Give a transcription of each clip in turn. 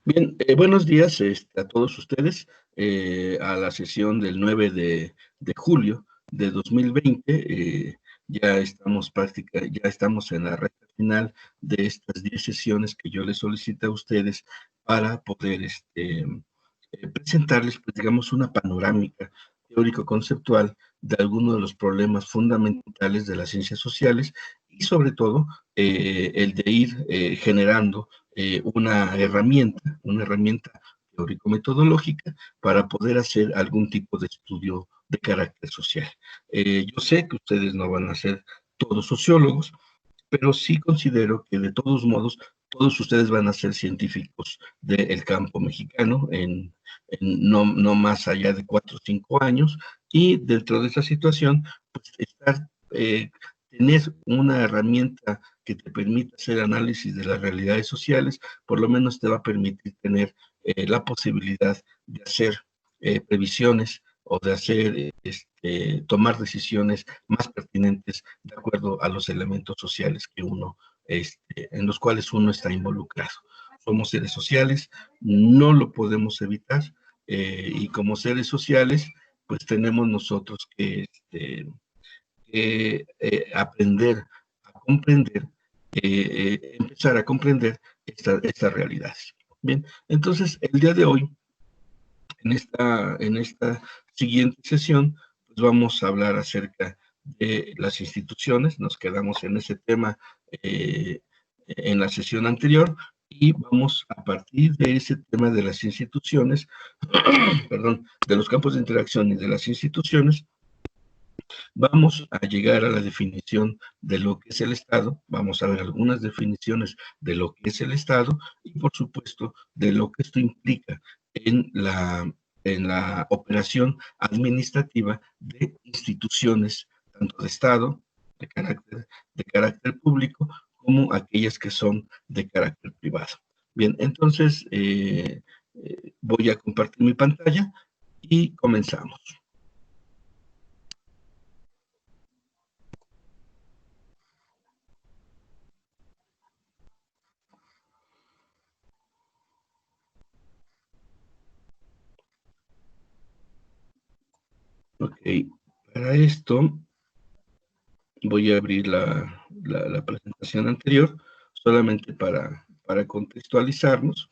Bien, buenos días a todos ustedes a la sesión del 9 de julio de 2020. Ya estamos en la recta final de estas 10 sesiones que yo les solicito a ustedes para poder presentarles, pues, digamos, una panorámica teórico-conceptual de algunos de los problemas fundamentales de las ciencias sociales y sobre todo el de ir generando una herramienta teórico-metodológica para poder hacer algún tipo de estudio de carácter social. Yo sé que ustedes no van a ser todos sociólogos, pero sí considero que de todos modos, todos ustedes van a ser científicos del campo mexicano no más allá de 4 o 5 años, y dentro de esa situación, pues tener una herramienta que te permita hacer análisis de las realidades sociales, por lo menos te va a permitir tener la posibilidad de hacer previsiones o de tomar decisiones más pertinentes de acuerdo a los elementos sociales en los cuales uno está involucrado. Somos seres sociales, no lo podemos evitar, y como seres sociales, pues tenemos nosotros que aprender a comprender, empezar a comprender estas realidades. Bien, entonces el día de hoy, en esta siguiente sesión, pues vamos a hablar acerca de las instituciones. Nos quedamos en ese tema en la sesión anterior y vamos a partir de ese tema de las instituciones, perdón, de los campos de interacción y de las instituciones, vamos a llegar a la definición de lo que es el Estado. Vamos a ver algunas definiciones de lo que es el Estado y, por supuesto, de lo que esto implica en la operación administrativa de instituciones, tanto de Estado, de carácter público, como aquellas que son de carácter privado. Bien, entonces voy a compartir mi pantalla y comenzamos. Ok, para esto voy a abrir la presentación anterior, solamente para contextualizarnos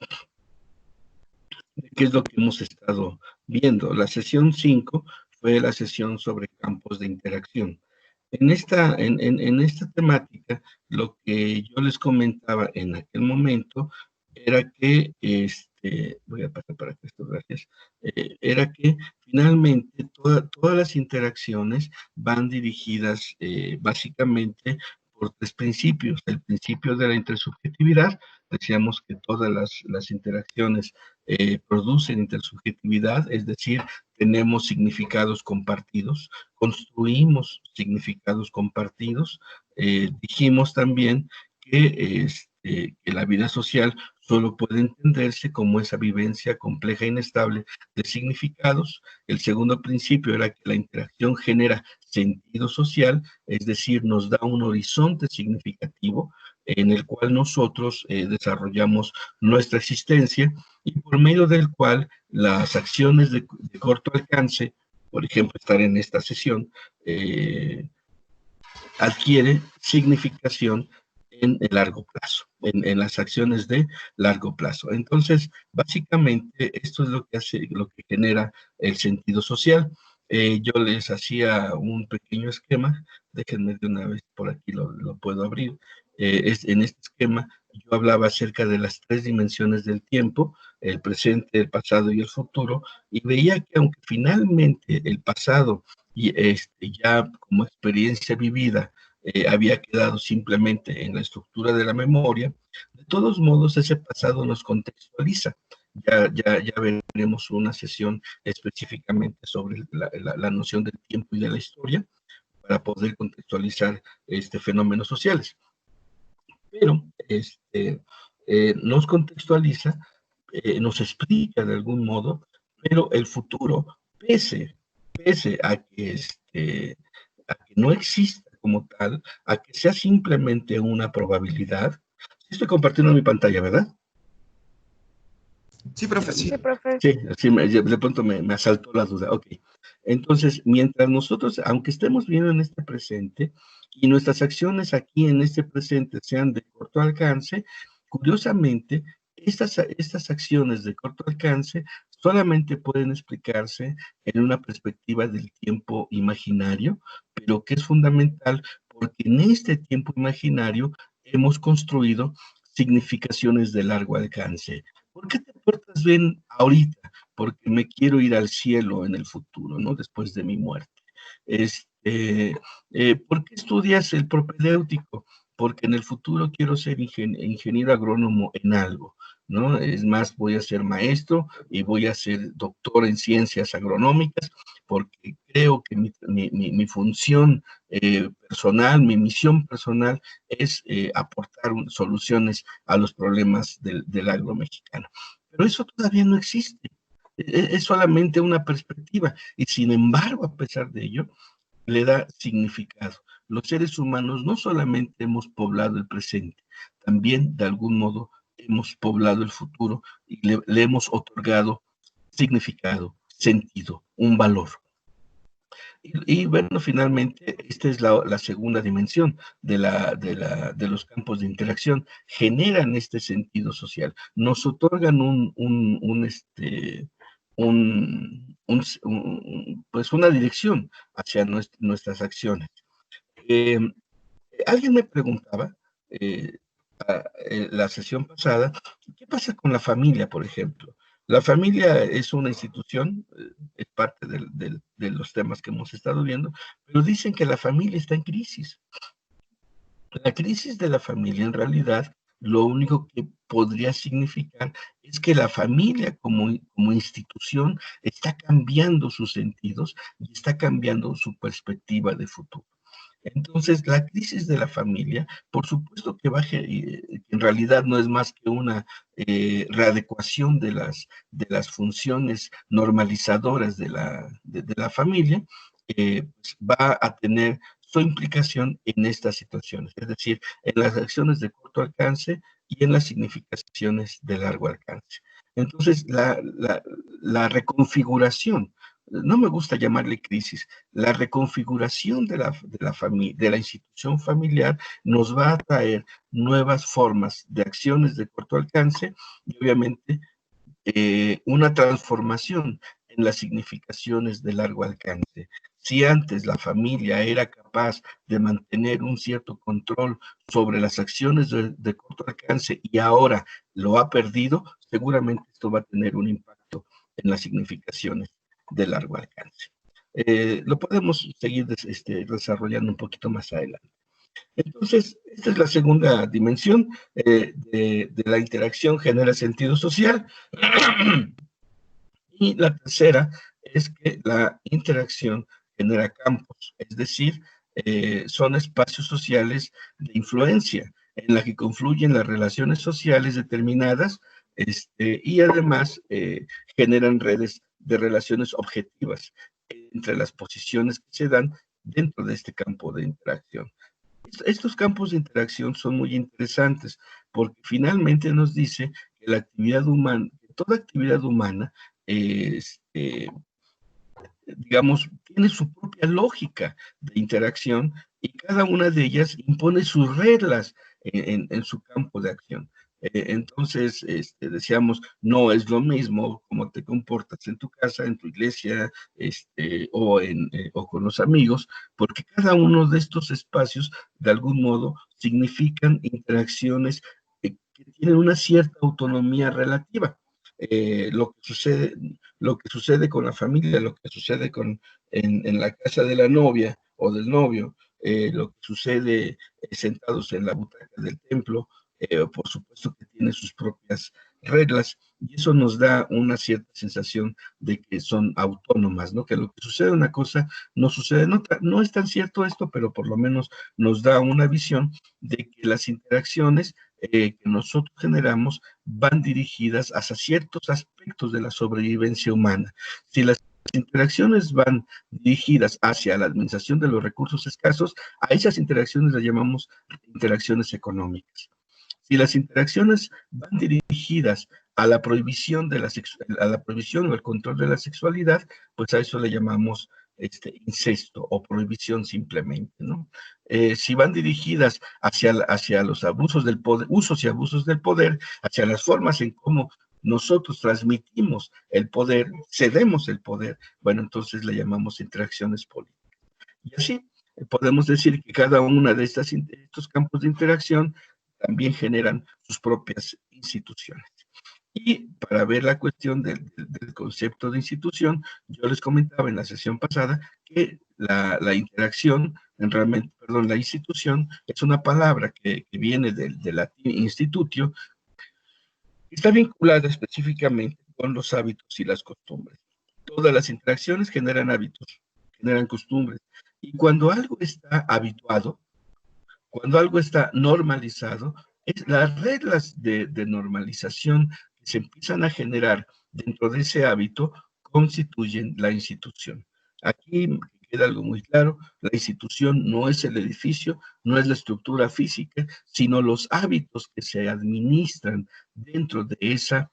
de qué es lo que hemos estado viendo. La sesión 5 fue la sesión sobre campos de interacción. En esta temática, lo que yo les comentaba en aquel momento era que, voy a pasar para esto, gracias, era que finalmente todas las interacciones van dirigidas básicamente por tres principios. El principio de la intersubjetividad. Decíamos que todas las interacciones producen intersubjetividad, es decir, tenemos significados compartidos, construimos significados compartidos. Dijimos también que la vida social solo puede entenderse como esa vivencia compleja e inestable de significados. El segundo principio era que la interacción genera sentido social, es decir, nos da un horizonte significativo en el cual nosotros desarrollamos nuestra existencia y por medio del cual las acciones de corto alcance, por ejemplo, estar en esta sesión, adquiere significación en el largo plazo, en las acciones de largo plazo. Entonces, básicamente, esto es lo que hace, lo que genera el sentido social. Yo les hacía un pequeño esquema, déjenme de una vez por aquí lo puedo abrir. En este esquema yo hablaba acerca de las tres dimensiones del tiempo, el presente, el pasado y el futuro, y veía que aunque finalmente el pasado y ya como experiencia vivida había quedado simplemente en la estructura de la memoria, de todos modos ese pasado nos contextualiza. Ya veremos una sesión específicamente sobre la noción del tiempo y de la historia para poder contextualizar fenómenos sociales. Pero nos contextualiza, nos explica de algún modo, pero el futuro, pese a que no exista como tal, a que sea simplemente una probabilidad. Sí, estoy compartiendo mi pantalla, ¿verdad? Sí, profe, sí. Sí, profe. Sí, sí, de pronto me asaltó la duda. Ok. Entonces, mientras nosotros, aunque estemos viendo en este presente y nuestras acciones aquí en este presente sean de corto alcance, curiosamente, estas acciones de corto alcance solamente pueden explicarse en una perspectiva del tiempo imaginario, pero que es fundamental porque en este tiempo imaginario hemos construido significaciones de largo alcance. ¿Por qué te portas bien ahorita? Porque me quiero ir al cielo en el futuro, ¿no? Después de mi muerte. ¿Por qué estudias el propedéutico? Porque en el futuro quiero ser ingeniero agrónomo en algo, ¿no? Es más, voy a ser maestro y voy a ser doctor en ciencias agronómicas porque creo que mi función personal, mi misión personal es aportar soluciones a los problemas del agro mexicano. Pero eso todavía no existe. Es solamente una perspectiva y sin embargo, a pesar de ello, le da significado. Los seres humanos no solamente hemos poblado el presente, también de algún modo hemos poblado el futuro y le hemos otorgado significado, sentido, un valor. Y bueno, finalmente, esta es la segunda dimensión de los campos de interacción. Generan este sentido social, nos otorgan pues una dirección hacia nuestras acciones. Eh, Alguien me preguntaba eh, la sesión pasada, ¿qué pasa con la familia, por ejemplo? La familia es una institución, es parte de los temas que hemos estado viendo, pero dicen que la familia está en crisis. La crisis de la familia, en realidad, lo único que podría significar es que la familia como institución está cambiando sus sentidos y está cambiando su perspectiva de futuro. Entonces, la crisis de la familia, por supuesto que en realidad no es más que una readecuación de las funciones normalizadoras de la familia, pues va a tener su implicación en estas situaciones, es decir, en las acciones de corto alcance y en las significaciones de largo alcance. Entonces, la reconfiguración, no me gusta llamarle crisis, la reconfiguración de la institución familiar nos va a traer nuevas formas de acciones de corto alcance y obviamente una transformación en las significaciones de largo alcance. Si antes la familia era capaz de mantener un cierto control sobre las acciones de corto alcance y ahora lo ha perdido, seguramente esto va a tener un impacto en las significaciones de largo alcance. Lo podemos seguir desarrollando un poquito más adelante. Entonces, esta es la segunda dimensión de la interacción genera sentido social. Y la tercera es que la interacción genera campos, es decir, son espacios sociales de influencia en la que confluyen las relaciones sociales determinadas y además generan redes de relaciones objetivas entre las posiciones que se dan dentro de este campo de interacción. Estos campos de interacción son muy interesantes porque finalmente nos dice que la actividad humana, toda actividad humana, digamos, tiene su propia lógica de interacción y cada una de ellas impone sus reglas en su campo de acción. Entonces, decíamos, no es lo mismo cómo te comportas en tu casa, en tu iglesia, o con los amigos, porque cada uno de estos espacios, de algún modo, significan interacciones que tienen una cierta autonomía relativa. Lo que sucede con la familia, lo que sucede en la casa de la novia o del novio, lo que sucede sentados en la butaca del templo, por supuesto que tiene sus propias reglas y eso nos da una cierta sensación de que son autónomas, ¿no? Que lo que sucede una cosa no sucede en otra. No es tan cierto esto, pero por lo menos nos da una visión de que las interacciones que nosotros generamos van dirigidas hacia ciertos aspectos de la sobrevivencia humana. Si las interacciones van dirigidas hacia la administración de los recursos escasos, a esas interacciones las llamamos interacciones económicas. Si las interacciones van dirigidas a la prohibición a la prohibición o el control de la sexualidad, pues a eso le llamamos incesto o prohibición simplemente, ¿no? Si van dirigidas hacia los abusos del poder, usos y abusos del poder, hacia las formas en cómo nosotros transmitimos el poder, cedemos el poder, bueno, entonces le llamamos interacciones políticas. Y así podemos decir que cada una de estos campos de interacción también generan sus propias instituciones. Y para ver la cuestión del concepto de institución, yo les comentaba en la sesión pasada que la interacción, realmente, perdón, la institución es una palabra que viene del latín institutio, que está vinculada específicamente con los hábitos y las costumbres. Todas las interacciones generan hábitos, generan costumbres. Y cuando algo está habituado, cuando algo está normalizado, las reglas de normalización que se empiezan a generar dentro de ese hábito constituyen la institución. Aquí queda algo muy claro, la institución no es el edificio, no es la estructura física, sino los hábitos que se administran dentro de esa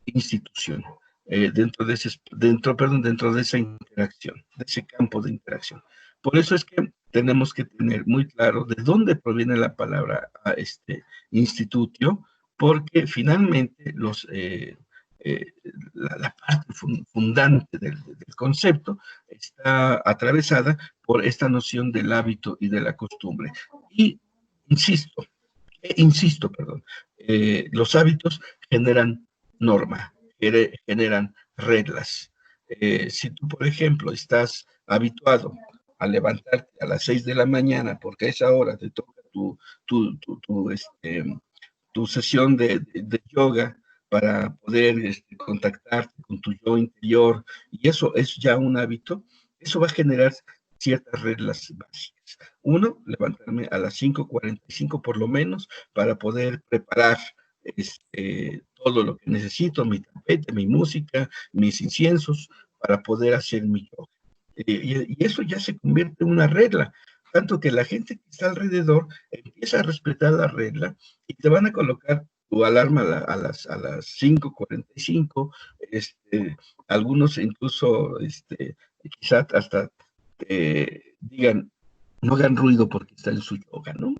institución, dentro de esa interacción, de ese campo de interacción. Por eso es que tenemos que tener muy claro de dónde proviene la palabra institutio, porque finalmente la parte fundante del concepto está atravesada por esta noción del hábito y de la costumbre. Y insisto, los hábitos generan norma, generan reglas. Si tú, por ejemplo, estás habituado a levantarte a las 6 de la mañana porque a esa hora te toca tu sesión de yoga para poder contactarte con tu yo interior, y eso es ya un hábito, eso va a generar ciertas reglas básicas. Uno, levantarme a las 5:45 por lo menos para poder preparar todo lo que necesito, mi tapete, mi música, mis inciensos, para poder hacer mi yoga. Y eso ya se convierte en una regla, tanto que la gente que está alrededor empieza a respetar la regla y te van a colocar tu alarma a las 5:45, algunos incluso quizás hasta digan, no hagan ruido porque está en su yoga, ¿no?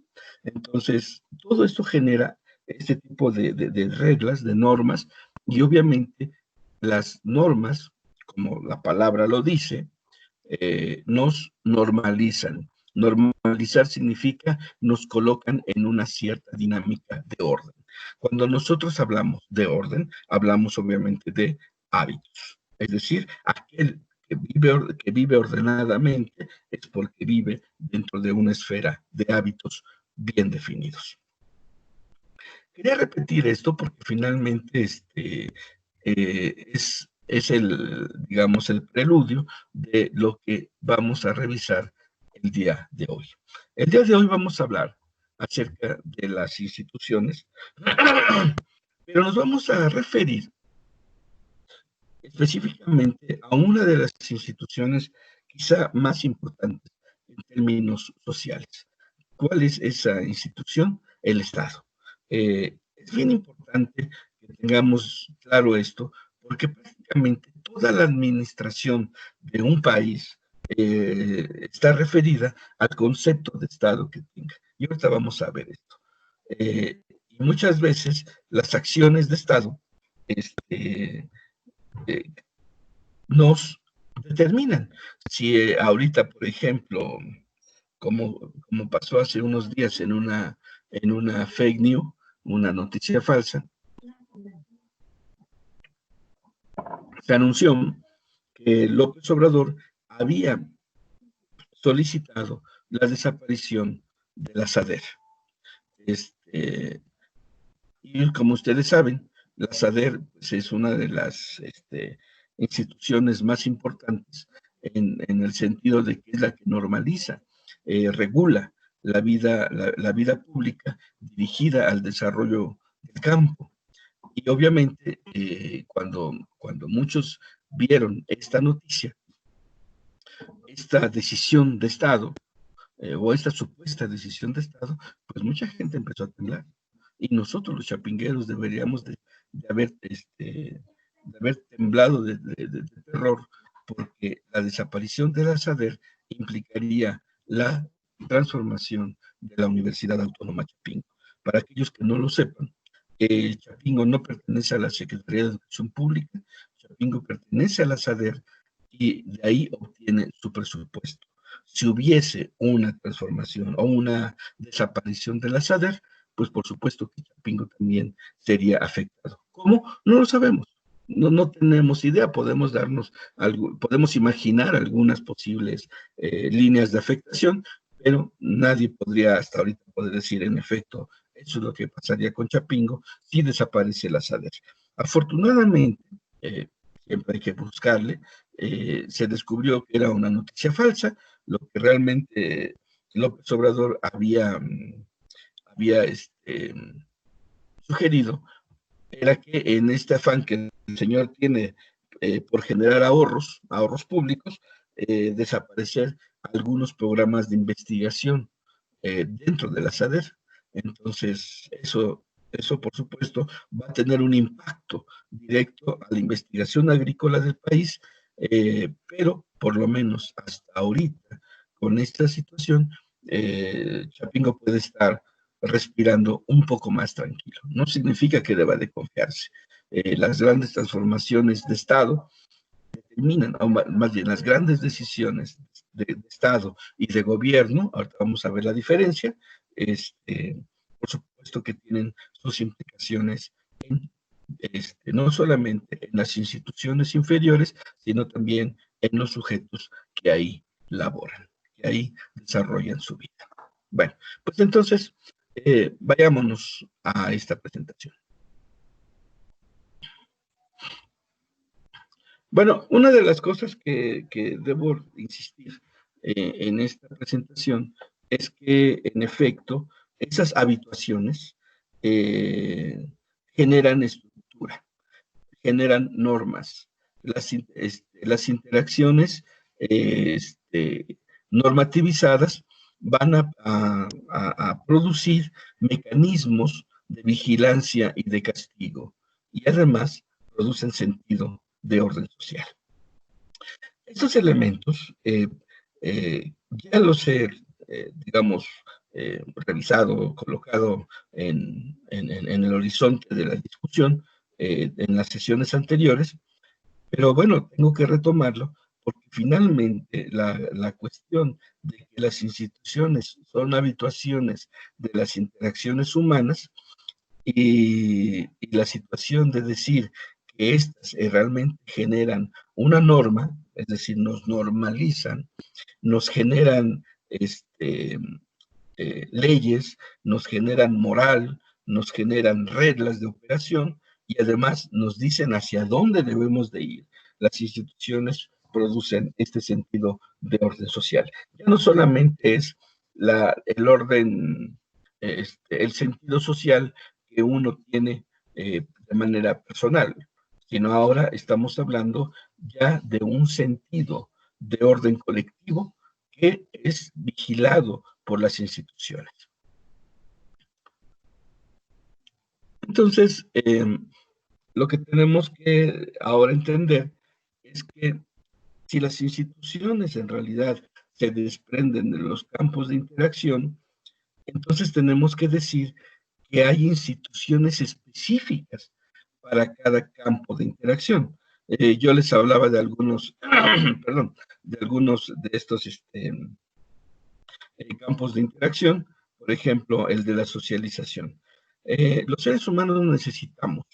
Entonces, todo esto genera este tipo de reglas, de normas, y obviamente las normas, como la palabra lo dice, nos normalizan. Normalizar significa nos colocan en una cierta dinámica de orden. Cuando nosotros hablamos de orden, hablamos obviamente de hábitos. Es decir, aquel que vive ordenadamente es porque vive dentro de una esfera de hábitos bien definidos. Quería repetir esto porque finalmente es digamos, el preludio de lo que vamos a revisar el día de hoy. El día de hoy vamos a hablar acerca de las instituciones, pero nos vamos a referir específicamente a una de las instituciones quizá más importantes en términos sociales. ¿Cuál es esa institución? El Estado. Es bien importante que tengamos claro esto, porque prácticamente toda la administración de un país está referida al concepto de Estado que tenga. Y ahorita vamos a ver esto. Y muchas veces las acciones de Estado eh, nos determinan. Si ahorita, por ejemplo, como pasó hace unos días en una fake news, una noticia falsa, se anunció que López Obrador había solicitado la desaparición de la SADER. Y como ustedes saben, la SADER pues, es una de las instituciones más importantes en el sentido de que es la que normaliza, regula la vida pública dirigida al desarrollo del campo. Y obviamente, cuando muchos vieron esta noticia, esta decisión de Estado, o esta supuesta decisión de Estado, pues mucha gente empezó a temblar. y nosotros los chapingueros deberíamos de haber temblado de terror, porque la desaparición de la SADER implicaría la transformación de la Universidad Autónoma Chapingo. Para aquellos que no lo sepan, Chapingo no pertenece a la Secretaría de Educación Pública, Chapingo pertenece a la SADER y de ahí obtiene su presupuesto. Si hubiese una transformación o una desaparición de la SADER, pues por supuesto que Chapingo también sería afectado. ¿Cómo? No lo sabemos. No tenemos idea, podemos imaginar algunas posibles líneas de afectación, pero nadie podría hasta ahorita poder decir en efecto, eso es lo que pasaría con Chapingo si desaparece la SADER. Afortunadamente, siempre hay que buscarle, se descubrió que era una noticia falsa, lo que realmente López Obrador había sugerido era que en este afán que el señor tiene por generar ahorros públicos, desaparecer algunos programas de investigación dentro de la SADER. Entonces, eso, por supuesto, va a tener un impacto directo a la investigación agrícola del país, pero por lo menos hasta ahorita, con esta situación, Chapingo puede estar respirando un poco más tranquilo. No significa que deba de confiarse. Las grandes transformaciones de Estado determinan, o más bien las grandes decisiones de Estado y de gobierno, ahorita vamos a ver la diferencia, por supuesto que tienen sus implicaciones en, no solamente en las instituciones inferiores, sino también en los sujetos que ahí laboran, que ahí desarrollan su vida. Bueno, pues entonces, vayámonos a esta presentación. Bueno, una de las cosas que debo insistir en esta presentación es que, en efecto, esas habituaciones generan estructura, generan normas. Las interacciones normativizadas van a producir mecanismos de vigilancia y de castigo, y además producen sentido de orden social. Estos elementos ya los he, digamos, revisado, colocado en el horizonte de la discusión en las sesiones anteriores, pero bueno, tengo que retomarlo porque finalmente la cuestión de que las instituciones son habituaciones de las interacciones humanas y la situación de decir que estas realmente generan una norma, es decir, nos normalizan, nos generan leyes, nos generan moral, nos generan reglas de operación y además nos dicen hacia dónde debemos de ir. Las instituciones producen este sentido de orden social. Ya no solamente es el orden, el sentido social que uno tiene de manera personal, sino ahora estamos hablando ya de un sentido de orden colectivo que es vigilado por las instituciones. Entonces, lo que tenemos que ahora entender es que si las instituciones en realidad se desprenden de los campos de interacción, entonces tenemos que decir que hay instituciones específicas para cada campo de interacción. Yo les hablaba de algunos, perdón, de algunos de estos campos de interacción, por ejemplo, el de la socialización. Los seres humanos necesitamos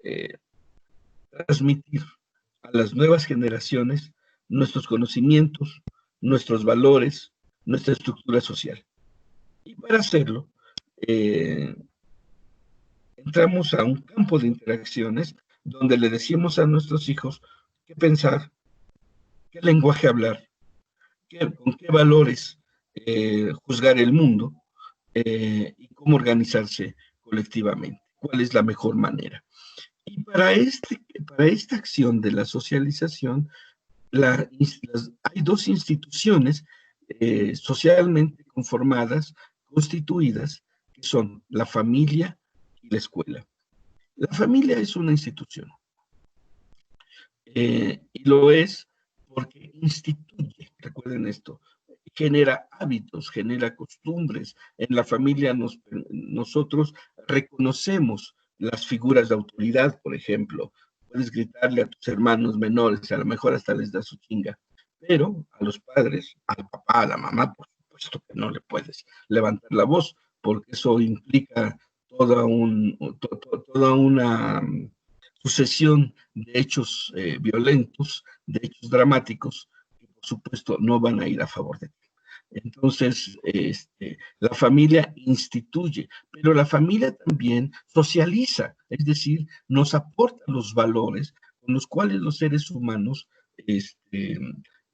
eh, transmitir a las nuevas generaciones nuestros conocimientos, nuestros valores, nuestra estructura social. Y para hacerlo, entramos a un campo de interacciones donde le decimos a nuestros hijos qué pensar, qué lenguaje hablar, con qué valores juzgar el mundo y cómo organizarse colectivamente, cuál es la mejor manera. Y para esta acción de la socialización, hay dos instituciones socialmente conformadas, constituidas, que son la familia y la escuela. La familia es una institución, y lo es porque instituye, recuerden esto, genera hábitos, genera costumbres. En la familia nosotros reconocemos las figuras de autoridad, por ejemplo. Puedes gritarle a tus hermanos menores, a lo mejor hasta les da su chinga, pero a los padres, al papá, a la mamá, por supuesto que no le puedes levantar la voz, porque eso implica toda una sucesión de hechos violentos, de hechos dramáticos, que por supuesto no van a ir a favor de ti. Entonces, la familia instituye, pero la familia también socializa, es decir, nos aporta los valores con los cuales los seres humanos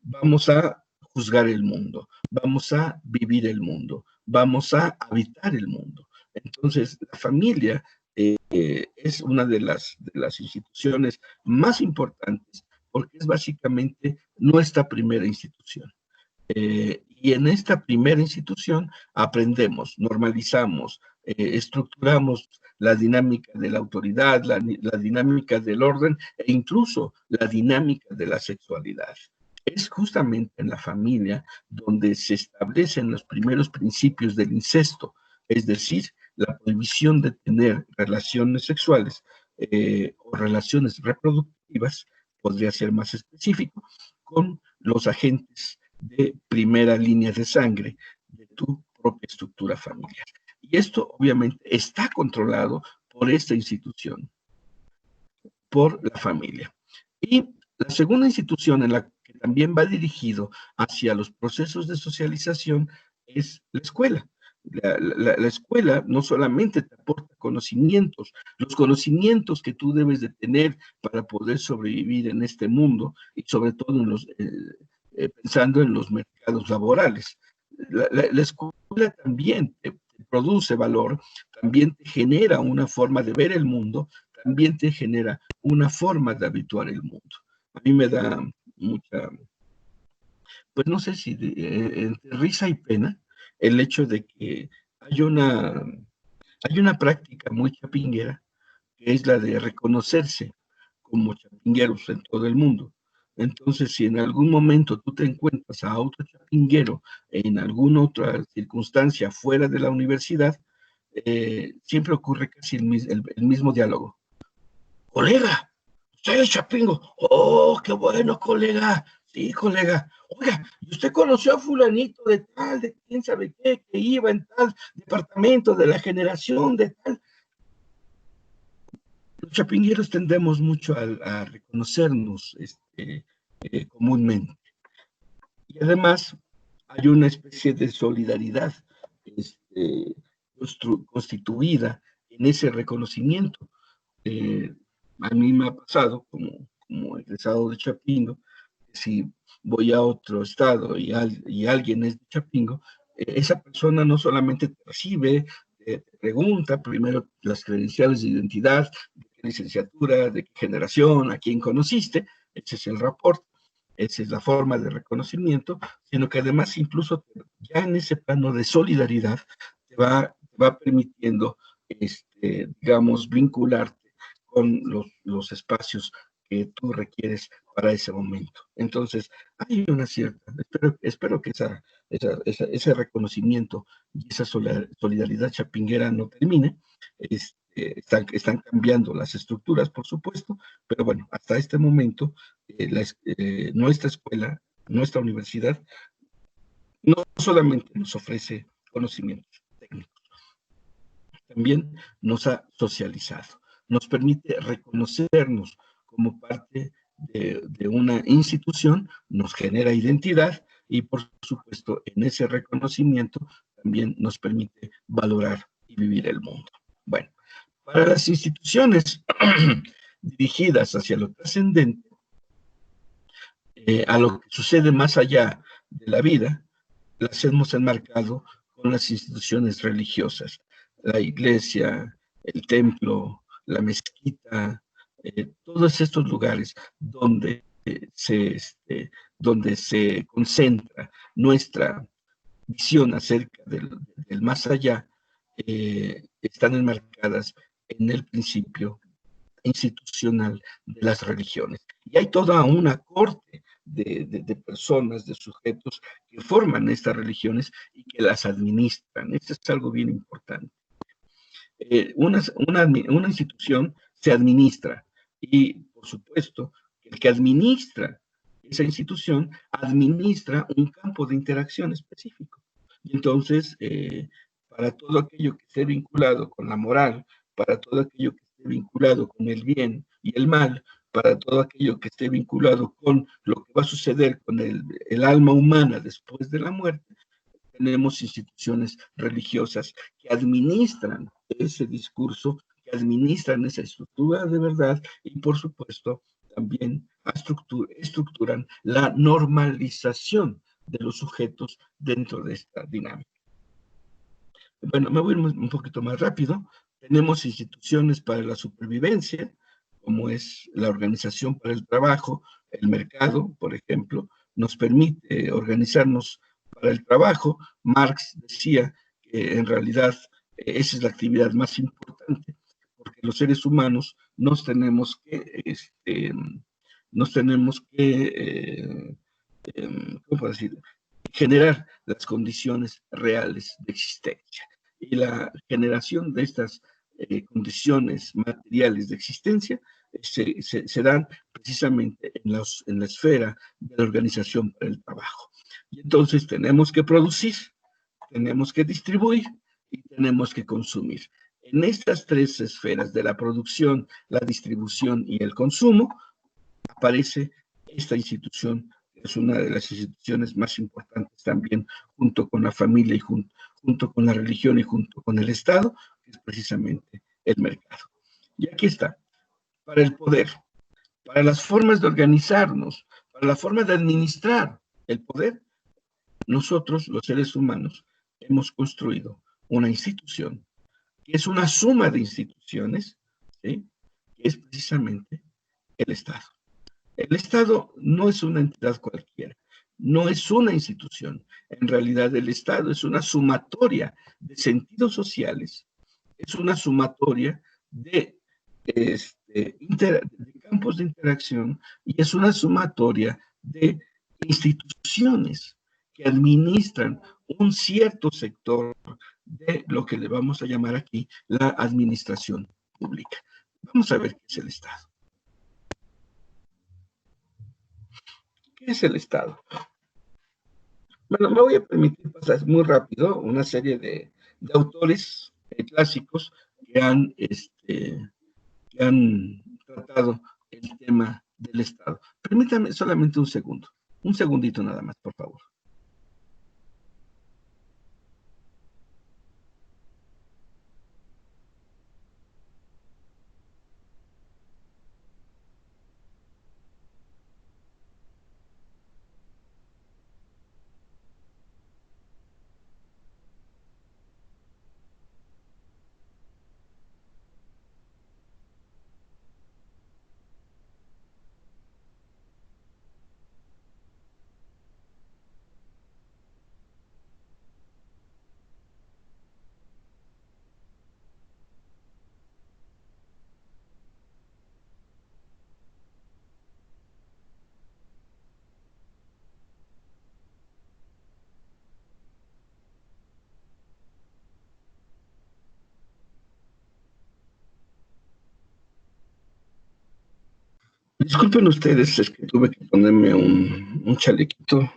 vamos a juzgar el mundo, vamos a vivir el mundo, vamos a habitar el mundo. Entonces, la familia es una de las instituciones más importantes porque es básicamente nuestra primera institución. Y en esta primera institución aprendemos, normalizamos, estructuramos la dinámica de la autoridad, la dinámica del orden e incluso la dinámica de la sexualidad. Es justamente en la familia donde se establecen los primeros principios del incesto, es decir, la prohibición de tener relaciones sexuales o relaciones reproductivas, podría ser más específico, con los agentes de primera línea de sangre de tu propia estructura familiar. Y esto obviamente está controlado por esta institución, por la familia. Y la segunda institución en la que también va dirigido hacia los procesos de socialización es la escuela. La escuela no solamente te aporta conocimientos, los conocimientos que tú debes de tener para poder sobrevivir en este mundo y sobre todo pensando en los mercados laborales. La escuela también te produce valor, también te genera una forma de ver el mundo, también te genera una forma de habituar el mundo. A mí me da mucha, pues no sé si entre risa y pena el hecho de que hay una práctica muy chapinguera que es la de reconocerse como chapingueros en todo el mundo. Entonces, si en algún momento tú te encuentras a otro chapinguero en alguna otra circunstancia fuera de la universidad, siempre ocurre casi el mismo diálogo. Colega, usted es chapingo. Oh, qué bueno, colega. Sí, colega. Oiga, ¿y usted conoció a fulanito de tal, de quién sabe qué, que iba en tal departamento de la generación de tal? Los chapingueros tendemos mucho a reconocernos comúnmente. Y además hay una especie de solidaridad este, constituida en ese reconocimiento. Eh, a mí me ha pasado, como egresado de Chapingo, que si voy a otro estado y alguien es de Chapingo, esa persona no solamente te recibe, te pregunta primero las credenciales de identidad, de qué licenciatura, de qué generación, a quién conociste, ese es el rapport, esa es la forma de reconocimiento, sino que además incluso ya en ese plano de solidaridad te va permitiendo, digamos, vincularte con los espacios que tú requieres para ese momento. Entonces, hay una cierta, espero que ese reconocimiento y esa solidaridad chapinguera no termine. Están cambiando las estructuras, por supuesto, pero bueno, hasta este momento, nuestra escuela, nuestra universidad, no solamente nos ofrece conocimientos técnicos, también nos ha socializado, nos permite reconocernos como parte de una institución, nos genera identidad y por supuesto en ese reconocimiento también nos permite valorar y vivir el mundo. Bueno, para las instituciones dirigidas hacia lo trascendente, a lo que sucede más allá de la vida, las hemos enmarcado con las instituciones religiosas, la iglesia, el templo, la mezquita, todos estos lugares donde se concentra nuestra visión acerca del más allá, están enmarcadas en el principio institucional de las religiones. Y hay toda una corte de personas, de sujetos que forman estas religiones y que las administran. Esto es algo bien importante. Una institución se administra y, por supuesto, el que administra esa institución administra un campo de interacción específico. Y entonces, para todo aquello que esté vinculado con la moral, para todo aquello que esté vinculado con el bien y el mal, para todo aquello que esté vinculado con lo que va a suceder con el alma humana después de la muerte, tenemos instituciones religiosas que administran ese discurso, que administran esa estructura de verdad y, por supuesto, también estructuran la normalización de los sujetos dentro de esta dinámica. Bueno, me voy a ir un poquito más rápido. Tenemos instituciones para la supervivencia, como es la Organización para el Trabajo, el mercado, por ejemplo, nos permite organizarnos para el trabajo. Marx decía que en realidad esa es la actividad más importante, porque los seres humanos nos tenemos que ¿cómo puedo decir? Generar las condiciones reales de existencia. Y la generación de estas condiciones materiales de existencia se dan precisamente en la esfera de la organización para el trabajo. Y entonces tenemos que producir, tenemos que distribuir y tenemos que consumir. En estas tres esferas de la producción, la distribución y el consumo, aparece esta institución, que es una de las instituciones más importantes también, junto con la familia y junto con la religión y junto con el Estado, que es precisamente el mercado. Y aquí está, para el poder, para las formas de organizarnos, para la forma de administrar el poder, nosotros, los seres humanos, hemos construido una institución que es una suma de instituciones, ¿sí? Que es precisamente el Estado. El Estado no es una entidad cualquiera, no es una institución. En realidad, el Estado es una sumatoria de sentidos sociales, es una sumatoria de, de campos de interacción y es una sumatoria de instituciones que administran un cierto sector de lo que le vamos a llamar aquí la administración pública. Vamos a ver qué es el Estado. ¿Qué es el Estado? Bueno, me voy a permitir pasar muy rápido una serie de autores clásicos que han tratado el tema del Estado. Permítame solamente un segundo, un segundito nada más, por favor. Disculpen ustedes, es que tuve que ponerme un chalequito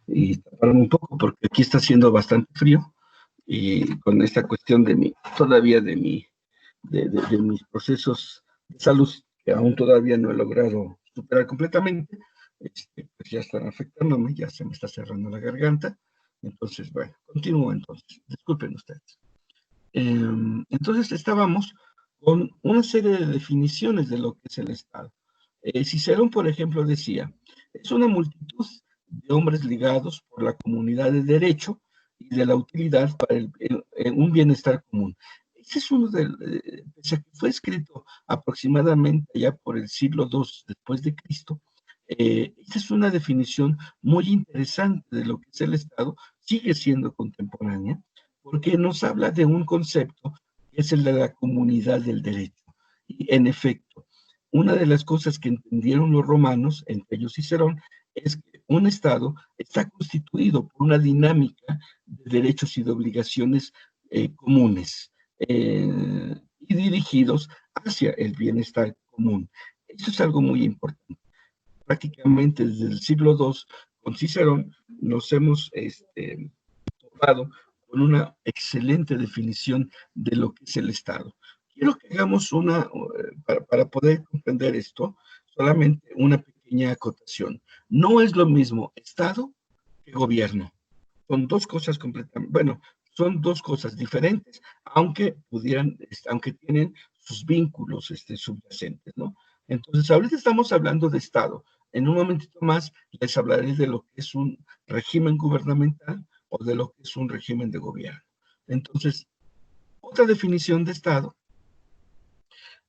y taparme un poco porque aquí está haciendo bastante frío y con esta cuestión todavía de mis procesos de salud que aún todavía no he logrado superar completamente, pues ya están afectándome, ya se me está cerrando la garganta. Entonces, bueno, continúo entonces. Disculpen ustedes. Entonces estábamos con una serie de definiciones de lo que es el Estado. Cicerón, por ejemplo, decía, es una multitud de hombres ligados por la comunidad de derecho y de la utilidad para un bienestar común. Ese es uno pese a que fue escrito aproximadamente ya por el siglo II después de Cristo, esta es una definición muy interesante de lo que es el Estado, sigue siendo contemporánea, porque nos habla de un concepto que es el de la comunidad del derecho. Y en efecto, una de las cosas que entendieron los romanos, entre ellos Cicerón, es que un Estado está constituido por una dinámica de derechos y de obligaciones comunes y dirigidos hacia el bienestar común. Eso es algo muy importante. Prácticamente desde el siglo II, con Cicerón, nos hemos topado con una excelente definición de lo que es el Estado. Quiero que hagamos para poder comprender esto, solamente una pequeña acotación. No es lo mismo Estado que gobierno. Son dos cosas completamente, bueno, son dos cosas diferentes, aunque tienen sus vínculos subyacentes, ¿no? Entonces, ahorita estamos hablando de Estado. En un momentito más les hablaré de lo que es un régimen gubernamental o de lo que es un régimen de gobierno. Entonces, otra definición de Estado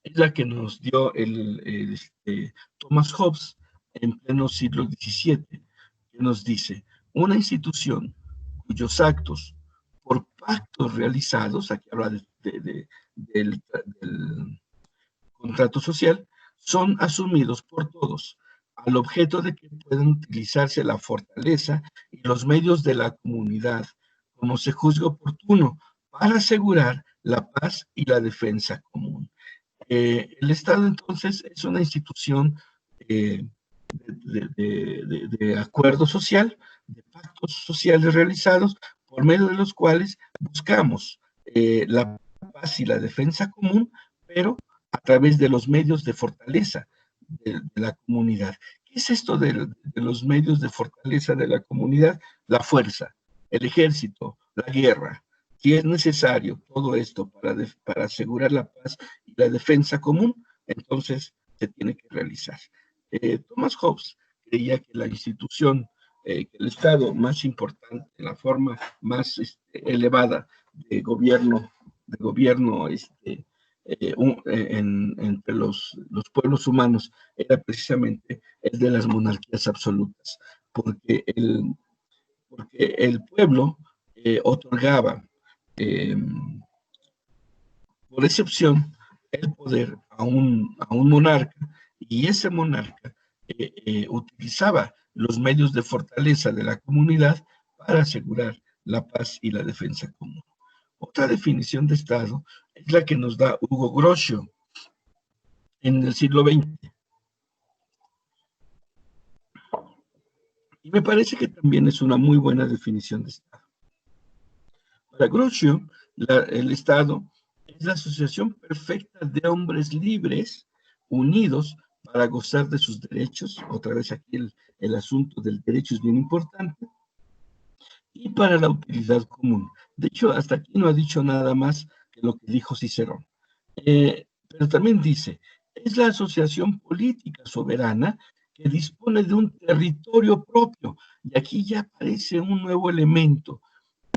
es la que nos dio Thomas Hobbes en pleno siglo XVII, que nos dice, una institución cuyos actos, por pactos realizados, aquí habla del contrato social, son asumidos por todos, al objeto de que puedan utilizarse la fortaleza y los medios de la comunidad, como se juzgue oportuno, para asegurar la paz y la defensa común. El Estado, entonces, es una institución de acuerdo social, de pactos sociales realizados, por medio de los cuales buscamos la paz y la defensa común, pero a través de los medios de fortaleza de la comunidad. ¿Qué es esto de los medios de fortaleza de la comunidad? La fuerza, el ejército, la guerra. Si es necesario todo esto para asegurar la paz y la defensa común, entonces se tiene que realizar. Thomas Hobbes creía que la institución, que el Estado más importante, la forma más elevada de gobierno entre los pueblos humanos era precisamente el de las monarquías absolutas, porque el pueblo otorgaba por excepción el poder a un monarca, y ese monarca utilizaba los medios de fortaleza de la comunidad para asegurar la paz y la defensa común. Otra definición de Estado es la que nos da Hugo Grocio en el siglo XX. Y me parece que también es una muy buena definición de Estado. Para Grocio, el Estado es la asociación perfecta de hombres libres, unidos para gozar de sus derechos. Otra vez aquí el asunto del derecho es bien importante. Y para la utilidad común. De hecho, hasta aquí no ha dicho nada más que lo que dijo Cicerón. Pero también dice, es la asociación política soberana que dispone de un territorio propio. Y aquí ya aparece un nuevo elemento.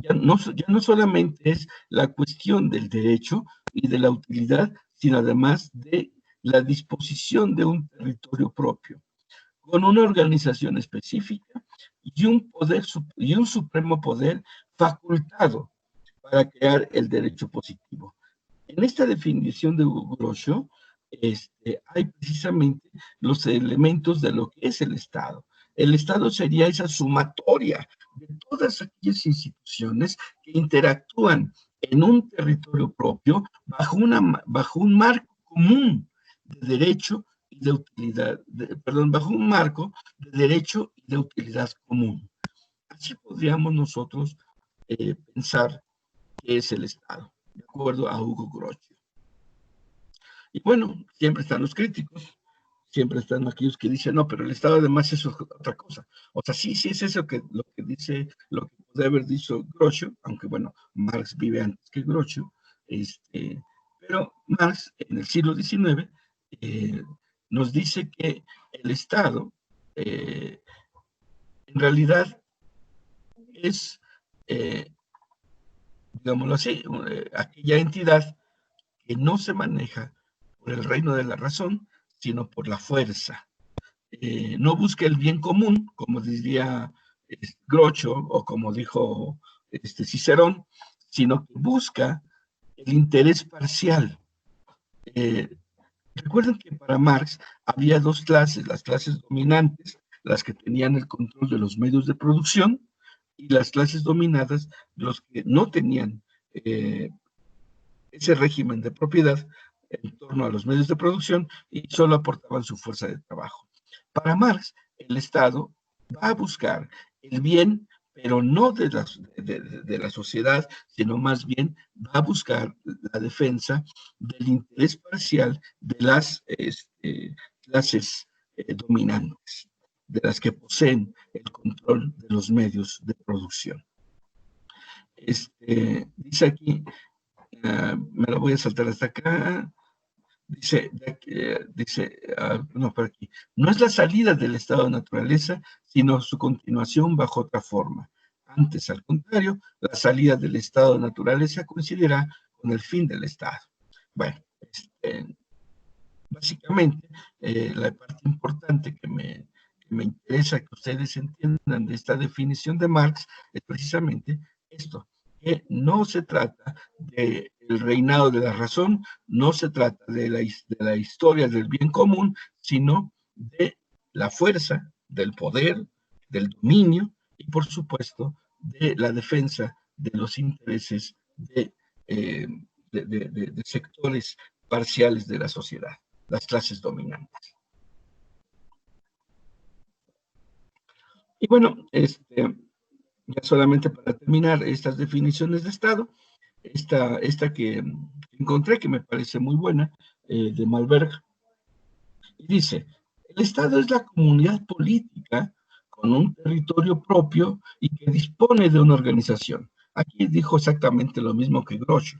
Ya no solamente es la cuestión del derecho y de la utilidad, sino además de la disposición de un territorio propio, con una organización específica y un supremo poder facultado para crear el derecho positivo. En esta definición de Grocio hay precisamente los elementos de lo que es el Estado. El Estado sería esa sumatoria de todas aquellas instituciones que interactúan en un territorio propio bajo un marco común de derecho y de utilidad, bajo un marco de derecho y de utilidad común. Así podríamos nosotros pensar qué es el Estado, de acuerdo a Hugo Grocio. Y bueno, siempre están los críticos, siempre están aquellos que dicen, no, pero el Estado además es otra cosa. O sea, sí es eso lo que dice, lo que puede haber dicho Grocio, aunque bueno, Marx vive antes que Grocio, pero Marx en el siglo XIX nos dice que el Estado en realidad es, digámoslo así, aquella entidad que no se maneja por el reino de la razón, sino por la fuerza. No busca el bien común, como diría Grocio o como dijo Cicerón, sino que busca el interés parcial. Recuerden que para Marx había dos clases, las clases dominantes, las que tenían el control de los medios de producción, y las clases dominadas, los que no tenían ese régimen de propiedad en torno a los medios de producción y solo aportaban su fuerza de trabajo. Para Marx, el Estado va a buscar el bien, pero no de la sociedad, sino más bien va a buscar la defensa del interés parcial de las clases dominantes, de las que poseen el control de los medios de producción. Dice aquí, me lo voy a saltar hasta acá. No, por aquí. No es la salida del estado de naturaleza, sino su continuación bajo otra forma. Antes, al contrario, la salida del estado de naturaleza coincidirá con el fin del estado. Bueno, básicamente, la parte importante que me interesa que ustedes entiendan de esta definición de Marx es precisamente esto, que no se trata del reinado de la razón, no se trata de la historia del bien común, sino de la fuerza, del poder, del dominio y, por supuesto, de la defensa de los intereses de sectores parciales de la sociedad, las clases dominantes. Y bueno, ya solamente para terminar estas definiciones de Estado, esta que encontré, que me parece muy buena, de Malberg, dice, el Estado es la comunidad política con un territorio propio y que dispone de una organización. Aquí dijo exactamente lo mismo que Groucho.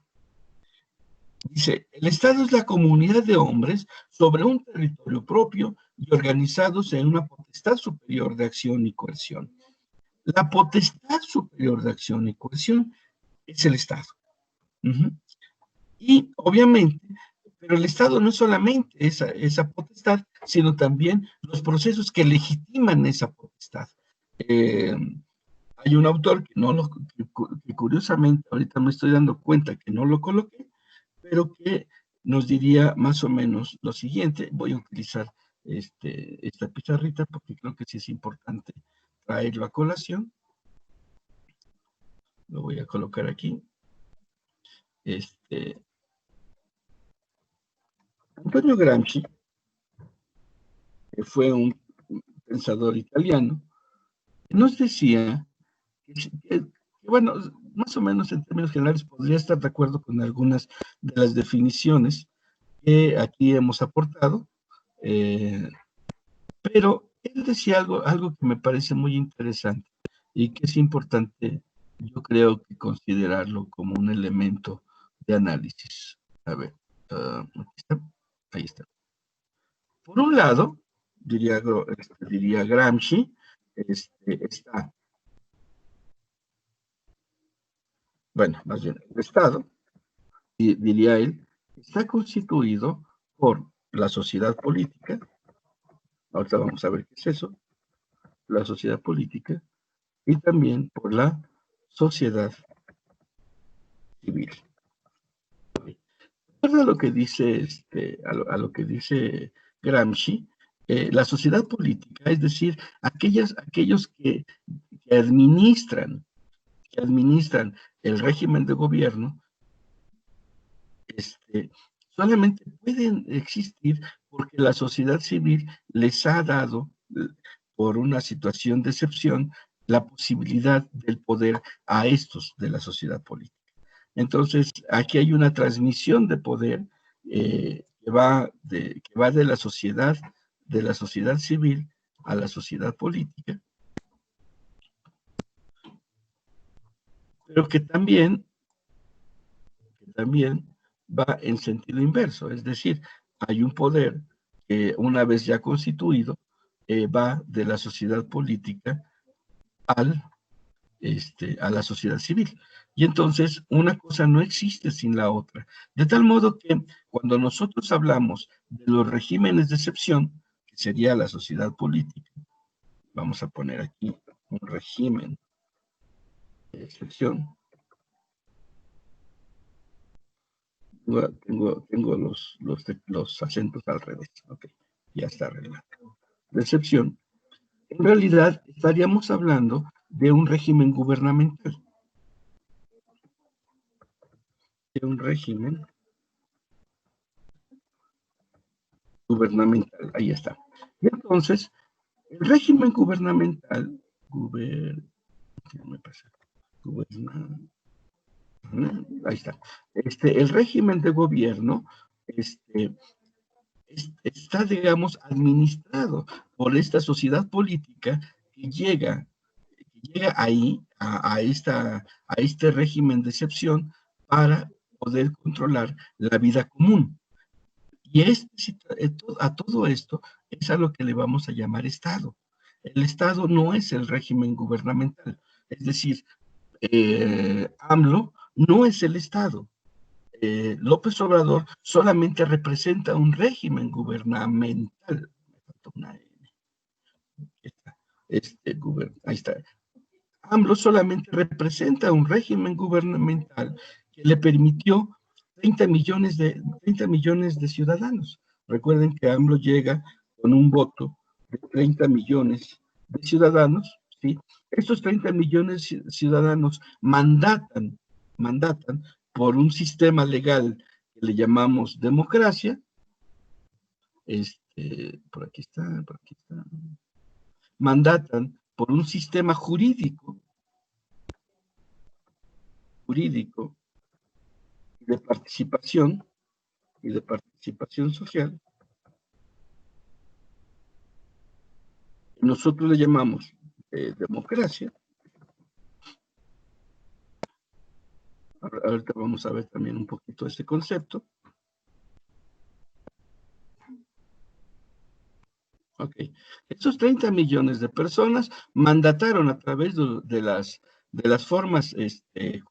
Dice, el Estado es la comunidad de hombres sobre un territorio propio y organizados en una potestad superior de acción y coerción. La potestad superior de acción y coerción es el Estado. Y obviamente, pero el Estado no es solamente esa potestad, sino también los procesos que legitiman esa potestad. Hay un autor que curiosamente ahorita me estoy dando cuenta que no lo coloqué, pero que nos diría más o menos lo siguiente. Voy a utilizar esta pizarrita porque creo que sí es importante traerlo a colación. Lo voy a colocar aquí. Antonio Gramsci, que fue un pensador italiano, nos decía que, bueno, más o menos en términos generales podría estar de acuerdo con algunas de las definiciones que aquí hemos aportado, pero él decía algo que me parece muy interesante y que es importante, yo creo que considerarlo como un elemento de análisis. A ver, aquí está, ahí está. Por un lado, diría Gramsci, está, bueno, más bien, el Estado, diría él, está constituido por la sociedad política, ahorita vamos a ver qué es eso, la sociedad política, y también por la sociedad civil. ¿Recuerda lo que dice, a lo que dice Gramsci? La sociedad política, es decir, aquellos que administran el régimen de gobierno, solamente pueden existir porque la sociedad civil les ha dado, por una situación de excepción, la posibilidad del poder a estos de la sociedad política. Entonces, aquí hay una transmisión de poder que va de la sociedad civil a la sociedad política, pero que también va en sentido inverso, es decir, hay un poder que una vez ya constituido va de la sociedad política al, a la sociedad civil. Y entonces una cosa no existe sin la otra. De tal modo que cuando nosotros hablamos de los regímenes de excepción, que sería la sociedad política, vamos a poner aquí un régimen de excepción, tengo los acentos al revés. Ok, ya está arreglado. Decepción. En realidad estaríamos hablando de un régimen gubernamental. De un régimen gubernamental. Ahí está. Y entonces, el régimen gubernamental, ahí está. El régimen de gobierno, está, digamos, administrado por esta sociedad política que llega ahí, a este régimen de excepción para poder controlar la vida común. Y a todo esto es a lo que le vamos a llamar Estado. El Estado no es el régimen gubernamental. Es decir, AMLO no es el Estado. López Obrador solamente representa un régimen gubernamental. Me falta una N. Ahí está. AMLO solamente representa un régimen gubernamental que le permitió 30 millones de ciudadanos. Recuerden que AMLO llega con un voto de 30 millones de ciudadanos, ¿sí? Estos 30 millones de ciudadanos mandatan por un sistema legal que le llamamos democracia. Por aquí está. Mandatan por un sistema jurídico de participación social. Nosotros le llamamos democracia. Ahorita vamos a ver también un poquito este concepto. Ok. Estos 30 millones de personas mandataron a través de las formas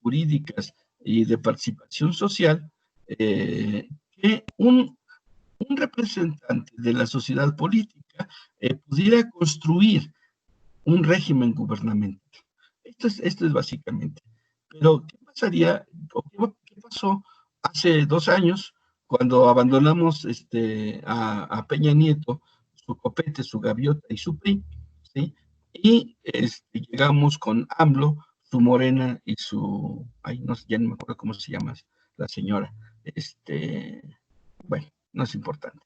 jurídicas y de participación social que un representante de la sociedad política pudiera construir un régimen gubernamental. Esto es básicamente. Pero, ¿qué pasaría o qué pasó hace 2 años cuando abandonamos a Peña Nieto, su copete, su gaviota y su PRI, ¿sí? Y llegamos con AMLO, su morena y su, no sé, ya no me acuerdo cómo se llama la señora, bueno, no es importante.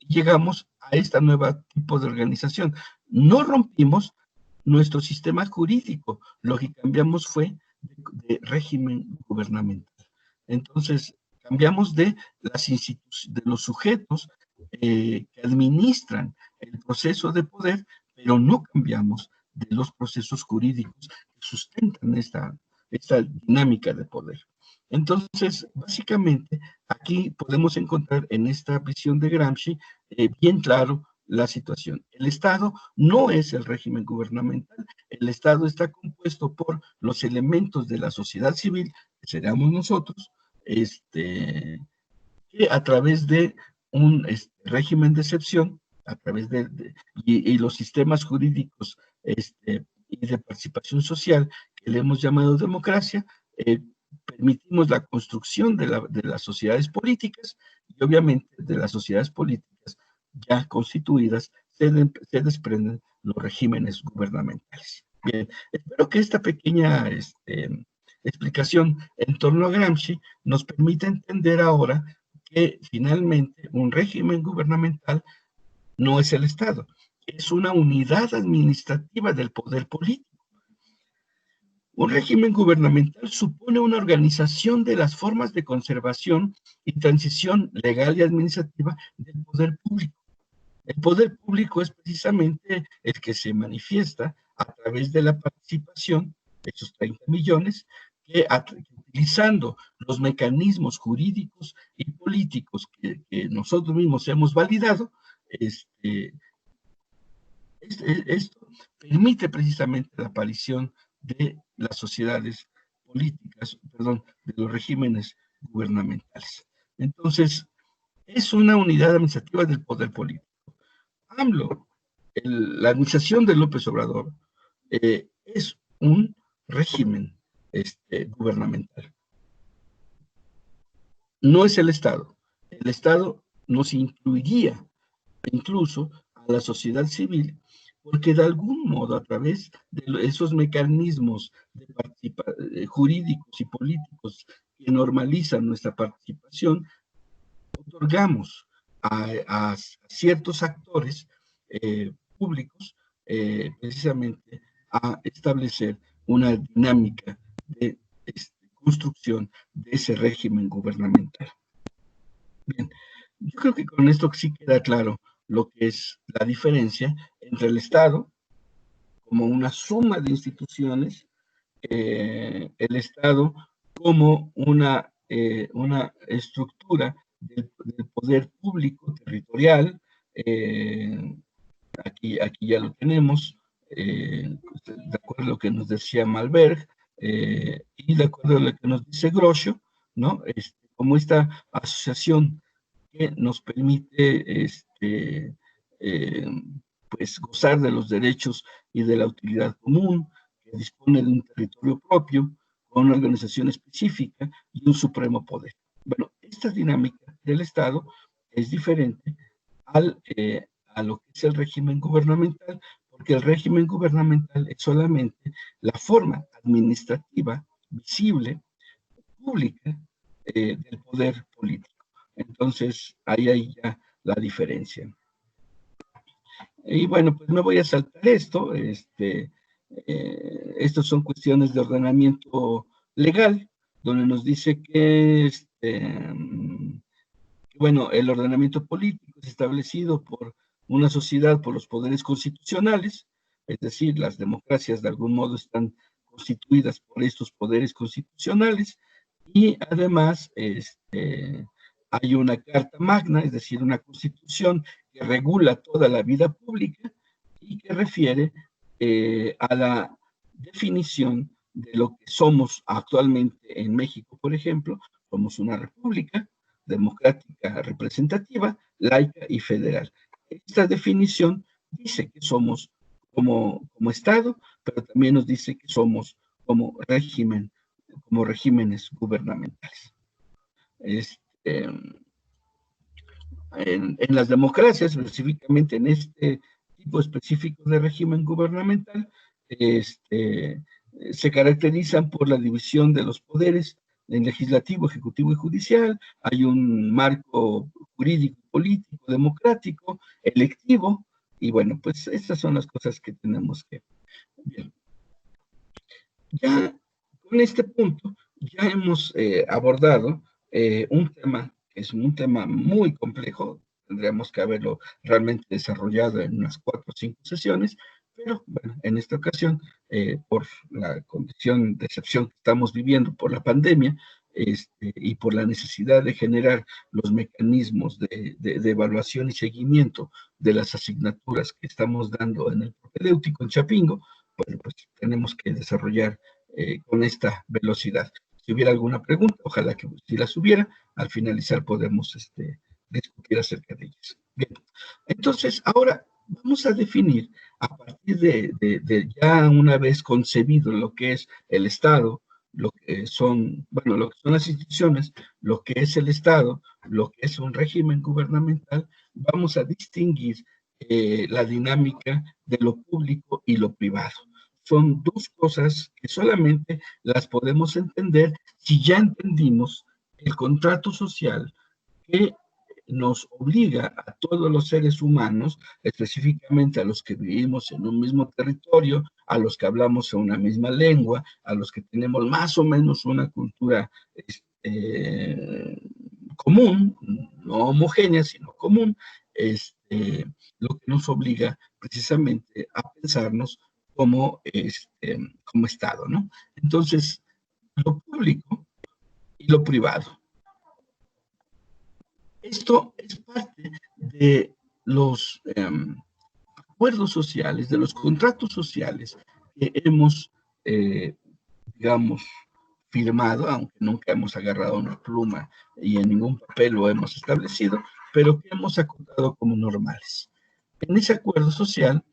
Llegamos a esta nueva tipo de organización. No rompimos nuestro sistema jurídico, lo que cambiamos fue de régimen gubernamental. Entonces, cambiamos de los sujetos que administran el proceso de poder, pero no cambiamos de los procesos jurídicos que sustentan esta dinámica de poder. Entonces, básicamente, aquí podemos encontrar en esta visión de Gramsci bien claro la situación. El Estado no es el régimen gubernamental, el Estado está compuesto por los elementos de la sociedad civil, que seríamos nosotros, que a través de un régimen de excepción, a través y los sistemas jurídicos y de participación social, que le hemos llamado democracia, permitimos la construcción de las sociedades políticas y obviamente de las sociedades políticas ya constituidas se desprenden los regímenes gubernamentales. Bien, espero que esta pequeña explicación en torno a Gramsci nos permita entender ahora que finalmente un régimen gubernamental no es el Estado, es una unidad administrativa del poder político. Un régimen gubernamental supone una organización de las formas de conservación y transición legal y administrativa del poder público. El poder público es precisamente el que se manifiesta a través de la participación de esos 30 millones, que utilizando los mecanismos jurídicos y políticos que nosotros mismos hemos validado, esto permite precisamente la aparición de las sociedades políticas, perdón, de los regímenes gubernamentales. Entonces, es una unidad administrativa del poder político. AMLO, la administración de López Obrador, es un régimen gubernamental. no es el Estado. El Estado nos incluiría incluso a la sociedad civil, porque de algún modo, a través de esos mecanismos de jurídicos y políticos que normalizan nuestra participación, otorgamos a ciertos actores públicos precisamente a establecer una dinámica de construcción de ese régimen gubernamental. Bien, yo creo que con esto sí queda claro lo que es la diferencia entre el Estado como una suma de instituciones, el Estado como una estructura del poder público territorial, aquí ya lo tenemos, de acuerdo a lo que nos decía Malberg, y de acuerdo a lo que nos dice Groscio, ¿no? Como esta asociación que nos permite eh, pues gozar de los derechos y de la utilidad común, que dispone de un territorio propio, con una organización específica y un supremo poder. Bueno, esta dinámica del Estado es diferente a lo que es el régimen gubernamental, porque el régimen gubernamental es solamente la forma administrativa visible, pública, del poder político. Entonces, ahí hay ya la diferencia. Y bueno, pues me voy a saltar esto. Estos son cuestiones de ordenamiento legal, donde nos dice que, bueno, el ordenamiento político es establecido por una sociedad, por los poderes constitucionales, es decir, las democracias de algún modo están constituidas por estos poderes constitucionales, y además hay una carta magna, es decir, una constitución que regula toda la vida pública y que refiere a la definición de lo que somos actualmente en México, por ejemplo. Somos una república democrática representativa, laica y federal. Esta definición dice que somos como Estado, pero también nos dice que somos como regímenes gubernamentales. Este, en las democracias, específicamente en este tipo específico de régimen gubernamental, se caracterizan por la división de los poderes en legislativo, ejecutivo y judicial. Hay un marco jurídico, político, democrático, electivo, y bueno, pues estas son las cosas que tenemos que ver. Ya con este punto, ya hemos abordado un tema que es un tema muy complejo. Tendríamos que haberlo realmente desarrollado en unas 4 o 5 sesiones, pero bueno, en esta ocasión, por la condición de excepción que estamos viviendo por la pandemia, y por la necesidad de generar los mecanismos de evaluación y seguimiento de las asignaturas que estamos dando en el propedéutico en Chapingo, bueno, pues tenemos que desarrollar con esta velocidad. Si hubiera alguna pregunta, ojalá que si las hubiera, al finalizar podemos discutir acerca de ellas. Bien, entonces ahora vamos a definir a partir de ya una vez concebido lo que es el Estado, lo que son, bueno, lo que son las instituciones, lo que es el Estado, lo que es un régimen gubernamental, vamos a distinguir la dinámica de lo público y lo privado. Son dos cosas que solamente las podemos entender si ya entendimos el contrato social que nos obliga a todos los seres humanos, específicamente a los que vivimos en un mismo territorio, a los que hablamos una misma lengua, a los que tenemos más o menos una cultura común, no homogénea, sino común, lo que nos obliga precisamente a pensarnos como Estado, ¿no? Entonces, lo público y lo privado. Esto es parte de los acuerdos sociales, de los contratos sociales que hemos, digamos, firmado, aunque nunca hemos agarrado una pluma y en ningún papel lo hemos establecido, pero que hemos acordado como normales. En ese acuerdo social,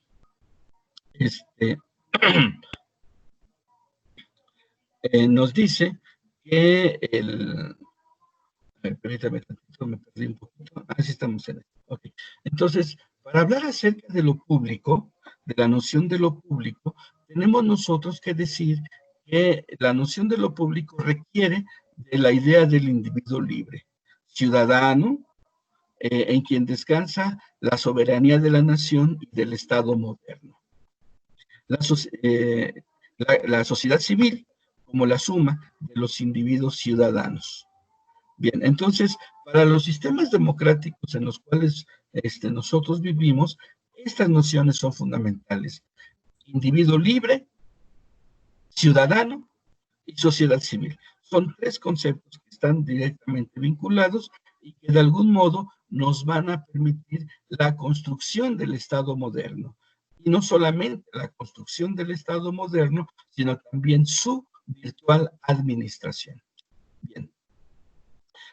nos dice que Permítame tantito, me perdí un poquito. Ah, sí estamos en esto. Ok. Entonces, para hablar acerca de lo público, de la noción de lo público, tenemos nosotros que decir que la noción de lo público requiere de la idea del individuo libre, ciudadano, en quien descansa la soberanía de la nación y del Estado moderno. La, la sociedad civil como la suma de los individuos ciudadanos. Bien, entonces, para los sistemas democráticos en los cuales nosotros vivimos, estas nociones son fundamentales. Individuo libre, ciudadano y sociedad civil. Son tres conceptos que están directamente vinculados y que de algún modo nos van a permitir la construcción del Estado moderno. Y no solamente la construcción del Estado moderno, sino también su virtual administración. Bien.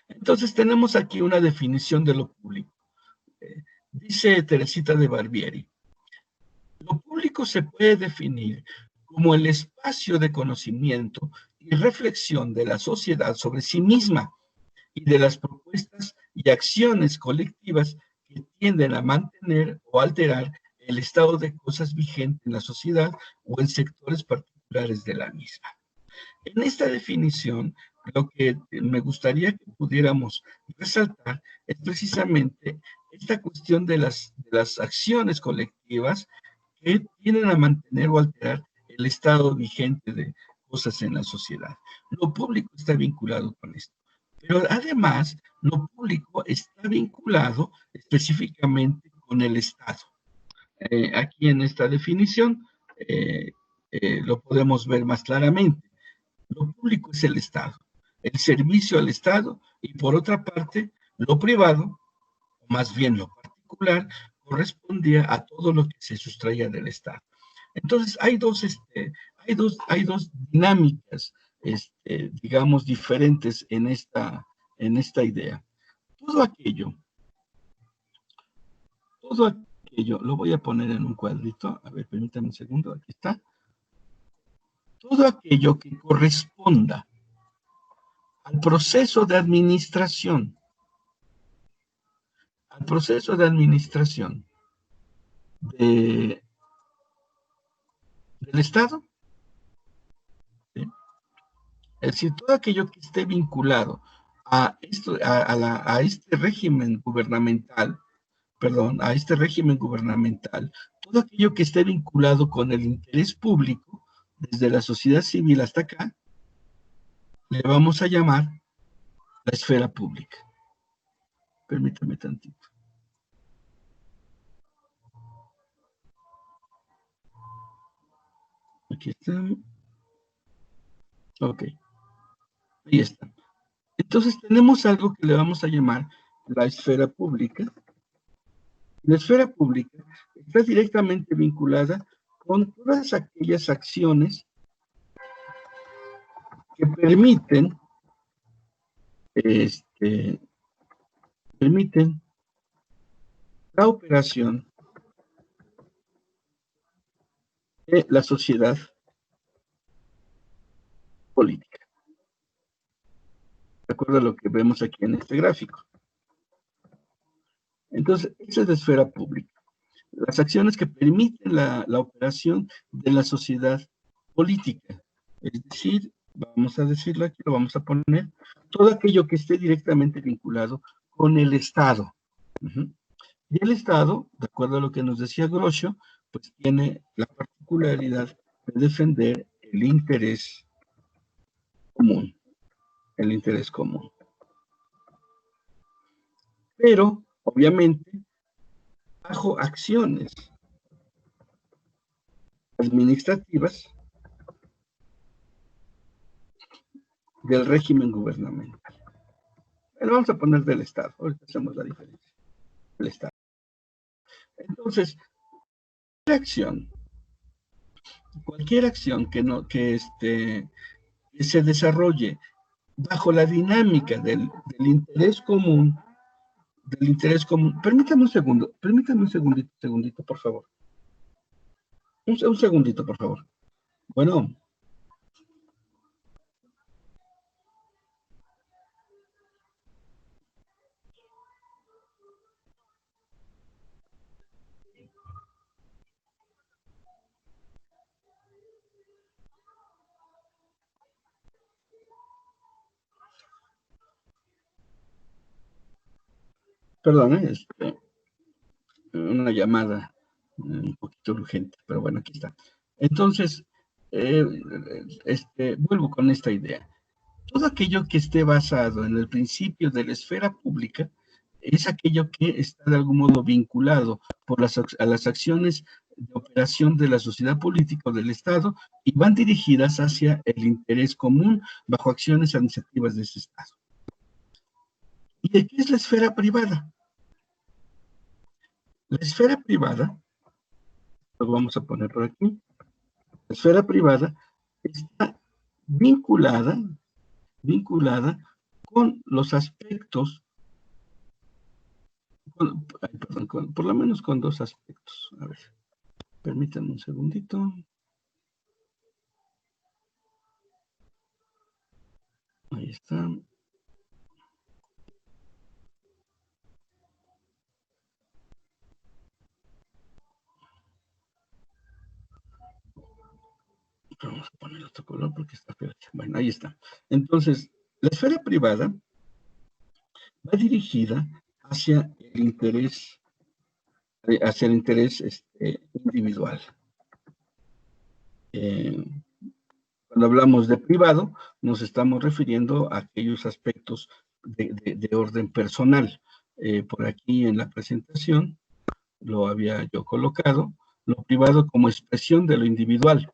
Entonces tenemos aquí una definición de lo público. Dice Teresita de Barbieri, lo público se puede definir como el espacio de conocimiento y reflexión de la sociedad sobre sí misma y de las propuestas y acciones colectivas que tienden a mantener o alterar el estado de cosas vigente en la sociedad o en sectores particulares de la misma. En esta definición, lo que me gustaría que pudiéramos resaltar es precisamente esta cuestión de las acciones colectivas que tienden a mantener o alterar el estado vigente de cosas en la sociedad. Lo público está vinculado con esto. Pero además, lo público está vinculado específicamente con el Estado. Aquí en esta definición lo podemos ver más claramente. Lo público es el Estado, el servicio al Estado, y por otra parte, lo privado, o más bien lo particular, correspondía a todo lo que se sustraía del Estado. Entonces, hay dos dinámicas, digamos, diferentes en esta idea. Todo aquello, lo voy a poner en un cuadrito, a ver, permítame un segundo, aquí está. Todo aquello que corresponda al proceso de administración, de, del Estado, ¿sí? Es decir, todo aquello que esté vinculado a este régimen gubernamental, todo aquello que esté vinculado con el interés público, desde la sociedad civil hasta acá, le vamos a llamar la esfera pública. Permítame tantito. Aquí está. Ok, ahí está. Entonces tenemos algo que le vamos a llamar la esfera pública. La esfera pública está directamente vinculada con todas aquellas acciones que permiten la operación de la sociedad política. De acuerdo a lo que vemos aquí en este gráfico. Entonces, esa es la esfera pública. Las acciones que permiten la operación de la sociedad política. Es decir, vamos a decirlo aquí, lo vamos a poner, todo aquello que esté directamente vinculado con el Estado. Y el Estado, de acuerdo a lo que nos decía Groscio, pues tiene la particularidad de defender el interés común. El interés común. Pero, obviamente, bajo acciones administrativas del régimen gubernamental. Pero vamos a poner del Estado. Ahorita hacemos la diferencia. Del Estado. Entonces, cualquier acción que se desarrolle bajo la dinámica del interés común, Permítame un segundito, por favor. Un segundito, por favor. Bueno. Perdón, una llamada un poquito urgente, pero bueno, aquí está. Entonces, eh, vuelvo con esta idea. Todo aquello que esté basado en el principio de la esfera pública es aquello que está de algún modo vinculado a las acciones de operación de la sociedad política o del Estado y van dirigidas hacia el interés común bajo acciones administrativas de ese Estado. ¿Y de qué es la esfera privada? La esfera privada, lo vamos a poner por aquí, la esfera privada está vinculada con los aspectos, por lo menos con dos aspectos. A ver, permítanme un segundito. Ahí está. Vamos a poner otro color porque está feo. Bueno, ahí está. Entonces, la esfera privada va dirigida hacia el interés individual. Cuando hablamos de privado, nos estamos refiriendo a aquellos aspectos de orden personal. Por aquí en la presentación lo había yo colocado, lo privado como expresión de lo individual.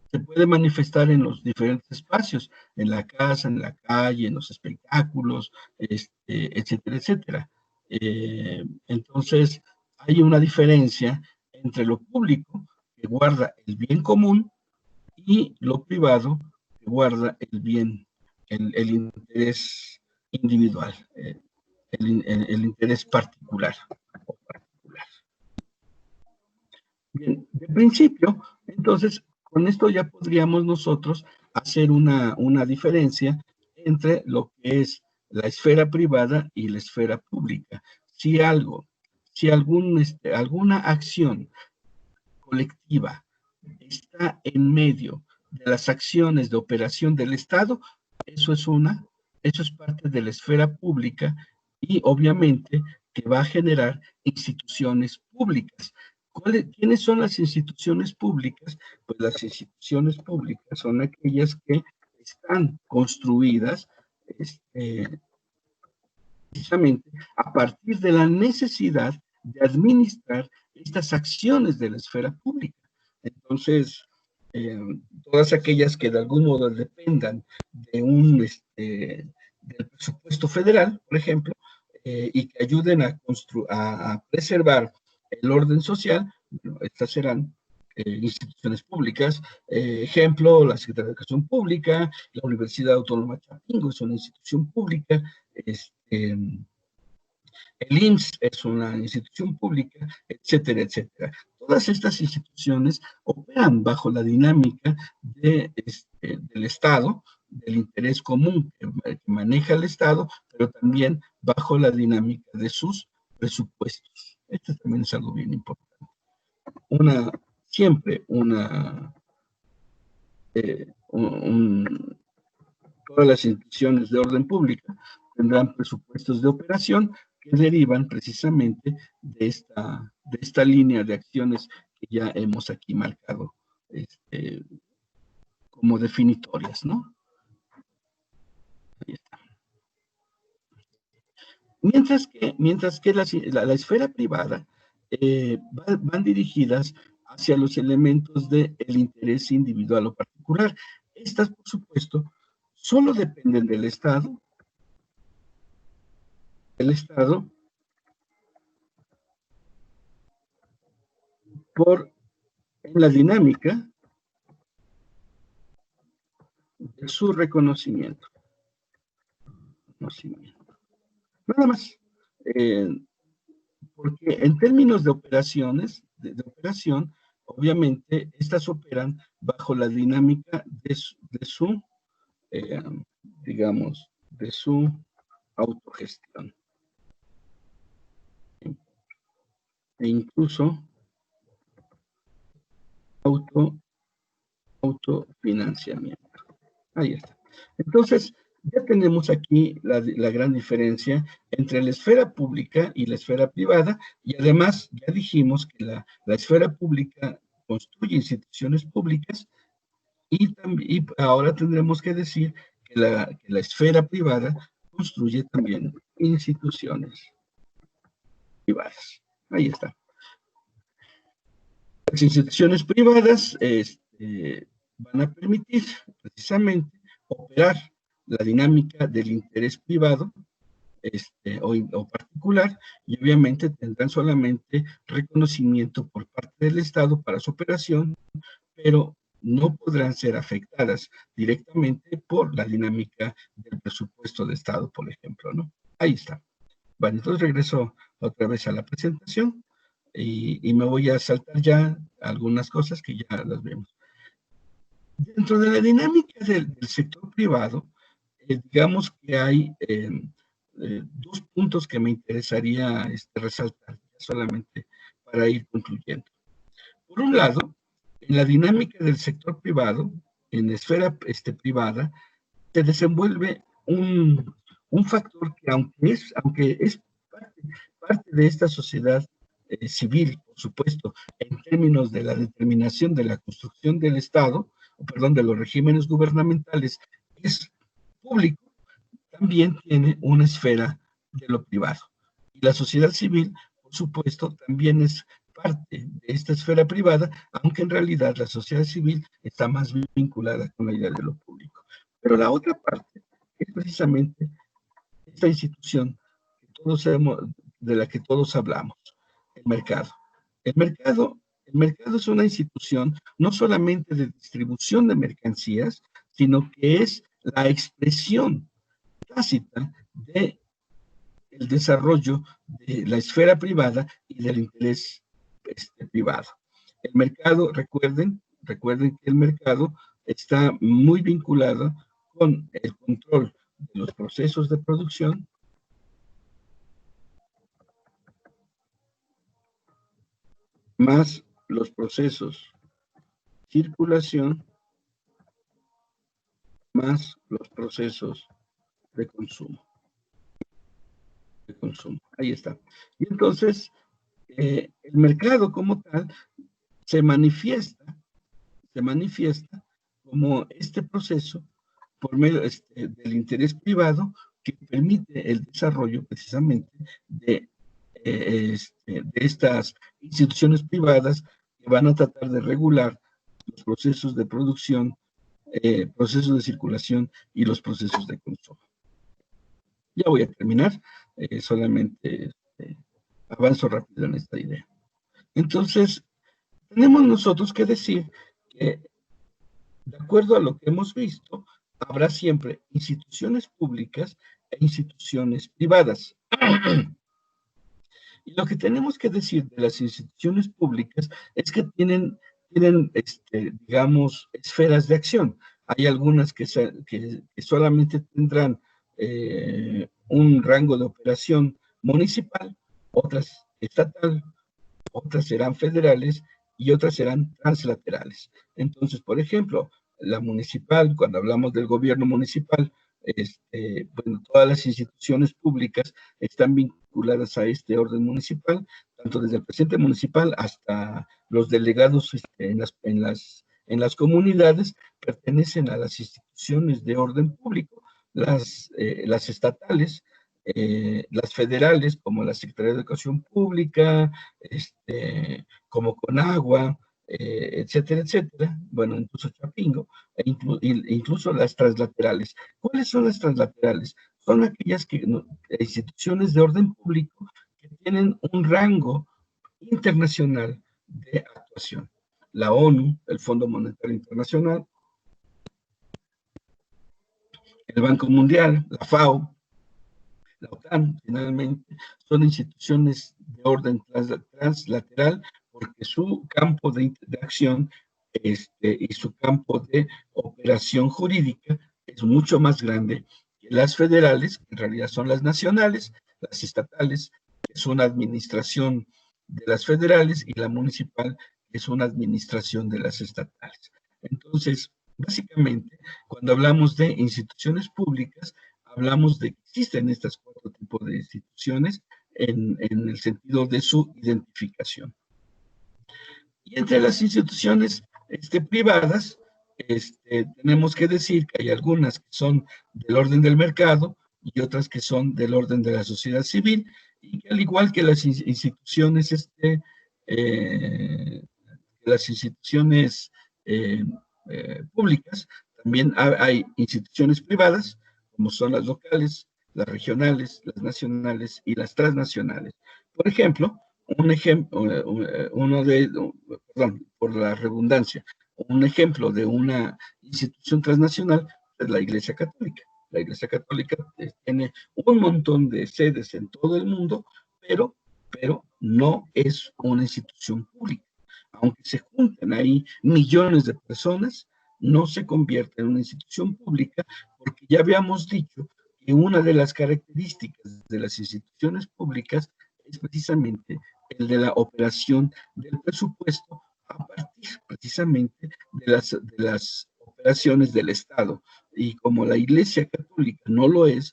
Se puede manifestar en los diferentes espacios, en la casa, en la calle, en los espectáculos, etcétera, etcétera. Entonces, hay una diferencia entre lo público, que guarda el bien común, y lo privado, que guarda el interés individual, el interés particular. Bien, de principio, entonces, con esto ya podríamos nosotros hacer una diferencia entre lo que es la esfera privada y la esfera pública. Si alguna acción colectiva está en medio de las acciones de operación del Estado, eso es parte de la esfera pública y obviamente que va a generar instituciones públicas. ¿Quiénes son las instituciones públicas? Pues las instituciones públicas son aquellas que están construidas precisamente a partir de la necesidad de administrar estas acciones de la esfera pública. Entonces, todas aquellas que de algún modo dependan del presupuesto federal, por ejemplo, y que ayuden a preservar el orden social, bueno, estas serán instituciones públicas. Ejemplo, la Secretaría de Educación Pública, la Universidad Autónoma Chapingo es una institución pública, el IMSS es una institución pública, etcétera, etcétera. Todas estas instituciones operan bajo la dinámica del Estado, del interés común que maneja el Estado, pero también bajo la dinámica de sus presupuestos. Esto también es algo bien importante. Siempre todas las instituciones de orden pública tendrán presupuestos de operación que derivan precisamente de esta línea de acciones que ya hemos aquí marcado como definitorias, ¿no? Ahí está. Mientras que la esfera privada van dirigidas hacia los elementos del interés individual o particular. Estas, por supuesto, solo dependen del Estado. El Estado en la dinámica de su reconocimiento. Nada más. Porque en términos de operaciones, de operación, obviamente, estas operan bajo la dinámica eh, digamos, de su autogestión. E incluso autofinanciamiento. Ahí está. Entonces, ya tenemos aquí la gran diferencia entre la esfera pública y la esfera privada, y además ya dijimos que la esfera pública construye instituciones públicas y ahora tendremos que decir que la esfera privada construye también instituciones privadas. Ahí está. Las instituciones privadas van a permitir precisamente operar la dinámica del interés privado o particular, y obviamente tendrán solamente reconocimiento por parte del Estado para su operación, pero no podrán ser afectadas directamente por la dinámica del presupuesto de Estado, por ejemplo, ¿no? Ahí está. Bueno, entonces regreso otra vez a la presentación y me voy a saltar ya algunas cosas que ya las vemos. Dentro de la dinámica del sector privado, digamos que hay dos puntos que me interesaría resaltar, solamente para ir concluyendo. Por un lado, en la dinámica del sector privado, en la esfera privada, se desenvuelve un factor que aunque es parte de esta sociedad civil, por supuesto, en términos de la determinación de la construcción del Estado, perdón, de los regímenes gubernamentales, es público, también tiene una esfera de lo privado. Y la sociedad civil, por supuesto, también es parte de esta esfera privada, aunque en realidad la sociedad civil está más vinculada con la idea de lo público. Pero la otra parte es precisamente esta institución que de la que todos hablamos, el mercado. El mercado es una institución no solamente de distribución de mercancías, sino que es la expresión tácita del desarrollo de la esfera privada y del interés privado. El mercado, recuerden que el mercado está muy vinculado con el control de los procesos de producción, más los procesos de circulación, más los procesos de consumo. Ahí está. Y entonces, el mercado como tal se manifiesta como este proceso por medio del interés privado que permite el desarrollo precisamente de estas instituciones privadas que van a tratar de regular los procesos de producción, procesos de circulación y los procesos de consumo. Ya voy a terminar, solamente avanzo rápido en esta idea. Entonces, tenemos nosotros que decir que, de acuerdo a lo que hemos visto, habrá siempre instituciones públicas e instituciones privadas. Y lo que tenemos que decir de las instituciones públicas es que tienen digamos, esferas de acción. Hay algunas que solamente tendrán un rango de operación municipal, otras estatal, otras serán federales y otras serán translaterales. Entonces, por ejemplo, la municipal, cuando hablamos del gobierno municipal, bueno, todas las instituciones públicas están vinculadas a este orden municipal, tanto desde el presidente municipal hasta los delegados en las comunidades pertenecen a las instituciones de orden público, las estatales, las federales, como la Secretaría de Educación Pública, como Conagua, etcétera, etcétera, bueno, incluso Chapingo, incluso las translaterales. ¿Cuáles son las translaterales? Son aquellas instituciones de orden público que tienen un rango internacional de actuación. La ONU, el Fondo Monetario Internacional, el Banco Mundial, la FAO, la OTAN, finalmente, son instituciones de orden translateral porque su campo de acción y su campo de operación jurídica es mucho más grande que las federales, que en realidad son las nacionales, las estatales, que es una administración de las federales, y la municipal, que es una administración de las estatales. Entonces, Básicamente, cuando hablamos de instituciones públicas, hablamos de que existen estos cuatro tipos de instituciones en el sentido de su identificación. Y entre las instituciones privadas, tenemos que decir que hay algunas que son del orden del mercado y otras que son del orden de la sociedad civil, y que al igual que las instituciones eh, públicas, también hay instituciones privadas, como son las locales, las regionales, las nacionales y las transnacionales. Por ejemplo, perdón, por la redundancia, un ejemplo de una institución transnacional es la Iglesia Católica. La Iglesia Católica tiene un montón de sedes en todo el mundo, pero no es una institución pública. Aunque se junten ahí millones de personas, no se convierte en una institución pública, porque ya habíamos dicho que una de las características de las instituciones públicas es precisamente el de la operación del presupuesto a partir precisamente de las operaciones del Estado. Y como la Iglesia Católica no lo es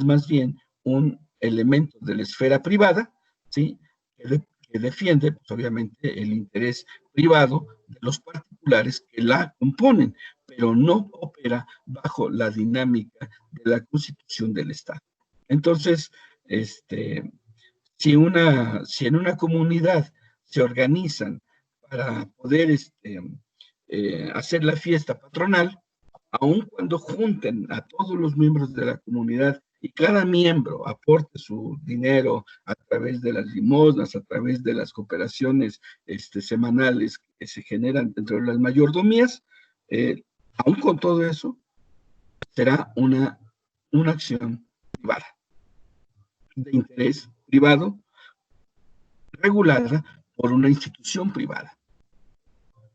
más bien un elemento de la esfera privada, ¿sí? Que defiende, pues, obviamente, el interés privado de los particulares que la componen, pero no opera bajo la dinámica de la Constitución del Estado. Entonces, si en una comunidad se organizan para poder hacer la fiesta patronal, aun cuando junten a todos los miembros de la comunidad y cada miembro aporte su dinero a través de las limosnas, a través de las cooperaciones semanales que se generan dentro de las mayordomías, aun con todo eso, será una acción privada, de interés privado, regulada por una institución privada.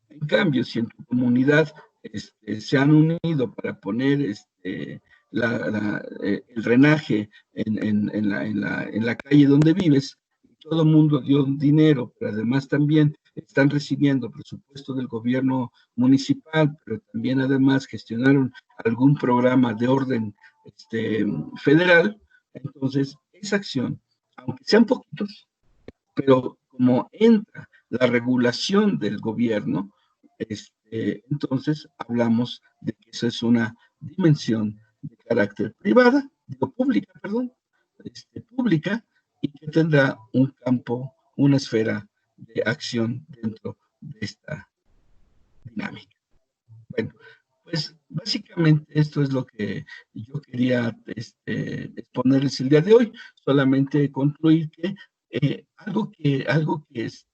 En cambio, si en tu comunidad se han unido para poner el drenaje en la calle donde vives, y todo el mundo dio dinero, pero además también están recibiendo presupuesto del gobierno municipal, pero también además gestionaron algún programa de orden federal, entonces esa acción, aunque sean poquitos, pero como entra la regulación del gobierno, entonces hablamos de que eso es una dimensión de carácter privada, digo pública, perdón, pública, y que tendrá un campo, una esfera de acción dentro de esta dinámica. Bueno, pues básicamente esto es lo que yo quería exponerles el día de hoy. Solamente concluir que algo que es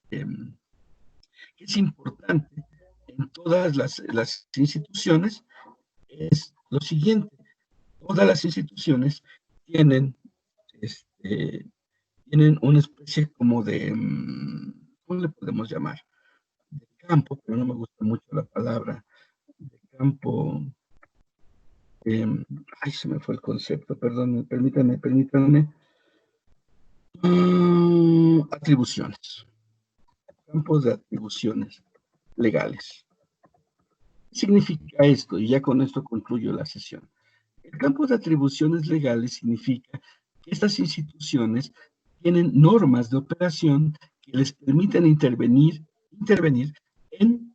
importante en todas las instituciones es lo siguiente: todas las instituciones tienen, tienen una especie como de, ¿cómo le podemos llamar? De campo, pero no me gusta mucho la palabra, de campo. Ay, se me fue el concepto, perdón, permítanme. Atribuciones, campos de atribuciones legales. ¿Qué significa esto? Y ya con esto concluyo la sesión. El campo de atribuciones legales significa que estas instituciones tienen normas de operación que les permiten intervenir en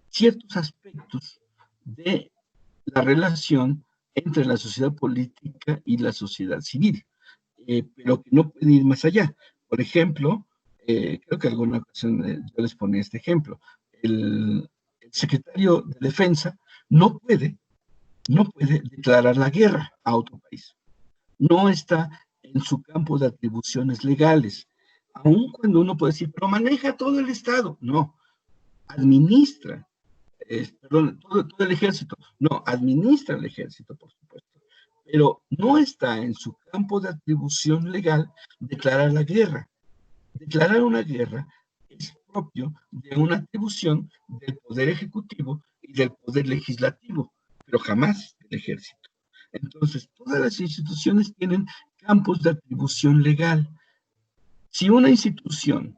ciertos aspectos de la relación entre la sociedad política y la sociedad civil, pero que no pueden ir más allá. Por ejemplo, creo que alguna ocasión yo les ponía este ejemplo: el secretario de Defensa no puede declarar la guerra a otro país. No está en su campo de atribuciones legales. Aun cuando uno puede decir, pero maneja todo el Estado. No, administra, perdón, todo el ejército. No, administra el ejército, por supuesto. Pero no está en su campo de atribución legal declarar la guerra. Declarar una guerra es propio de una atribución del Poder Ejecutivo y del Poder Legislativo, pero jamás del Ejército. Entonces, todas las instituciones tienen campos de atribución legal. Si una institución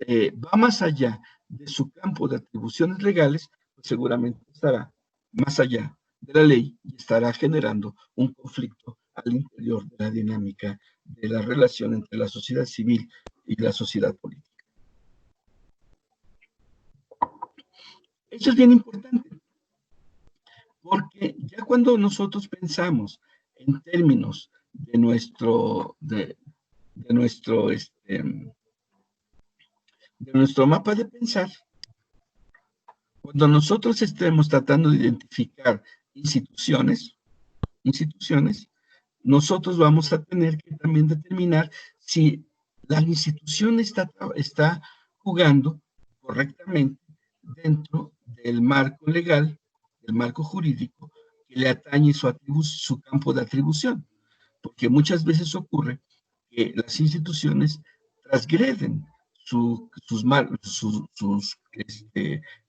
va más allá de su campo de atribuciones legales, pues seguramente estará más allá de la ley y estará generando un conflicto al interior de la dinámica de la relación entre la sociedad civil y la sociedad política. Eso es bien importante, porque ya cuando nosotros pensamos en términos de nuestro mapa de pensar, cuando nosotros estemos tratando de identificar instituciones, nosotros vamos a tener que también determinar si la institución está jugando correctamente dentro del marco legal, del marco jurídico, que le atañe su campo de atribución. Porque muchas veces ocurre que las instituciones transgreden sus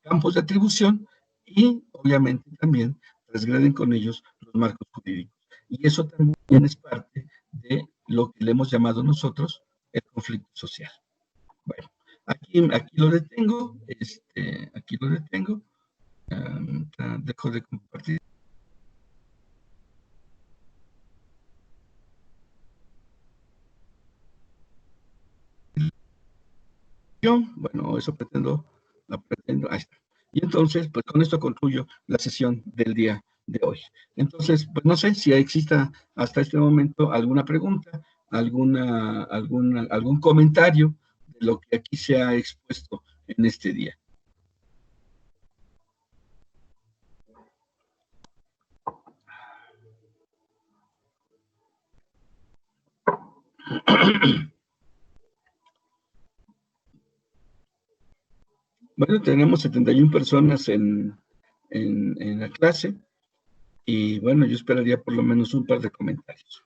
campos de atribución y obviamente también transgreden con ellos los marcos jurídicos. Y eso también es parte de lo que le hemos llamado nosotros el conflicto social. Bueno, aquí lo detengo, aquí lo detengo, dejo de compartir. Bueno, eso pretendo, ahí está. Y entonces, pues con esto concluyo la sesión del día de hoy. Entonces, pues no sé si exista hasta este momento alguna pregunta, algún comentario de lo que aquí se ha expuesto en este día. Bueno, tenemos 71 personas en la clase y bueno, yo esperaría por lo menos un par de comentarios.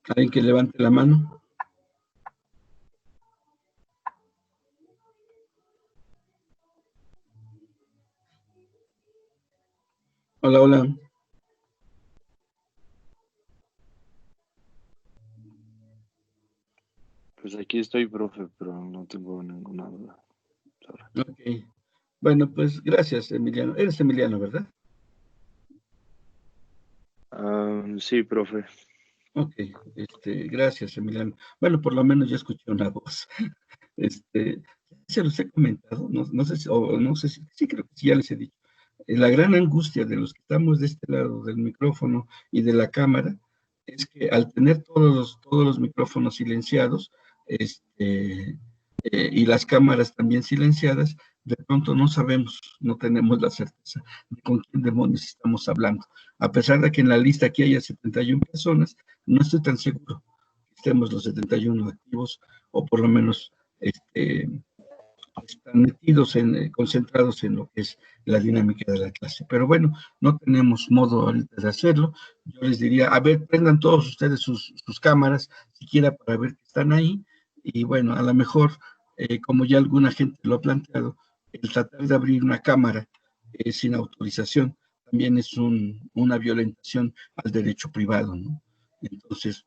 ¿Alguien que levante la mano? Hola, hola. Pues aquí estoy, profe, pero no tengo ninguna duda. Ok. Bueno, pues gracias, Emiliano. Eres Emiliano, ¿verdad? Sí, profe. Ok, gracias, Emiliano. Bueno, por lo menos ya escuché una voz. Se los he comentado, no sé si, o no sé si, sí creo que sí ya les he dicho. La gran angustia de los que estamos de este lado del micrófono y de la cámara es que al tener todos los micrófonos silenciados, y las cámaras también silenciadas, de pronto no sabemos, no tenemos la certeza de con quién demonios estamos hablando. A pesar de que en la lista aquí haya 71 personas, no estoy tan seguro que estemos los 71 activos, o por lo menos están metidos, concentrados en lo que es la dinámica de la clase. Pero bueno, no tenemos modo ahorita de hacerlo. Yo les diría, a ver, prendan todos ustedes sus cámaras, siquiera para ver que están ahí. Y bueno, a lo mejor, como ya alguna gente lo ha planteado, el tratar de abrir una cámara sin autorización también es una violentación al derecho privado, ¿no? Entonces,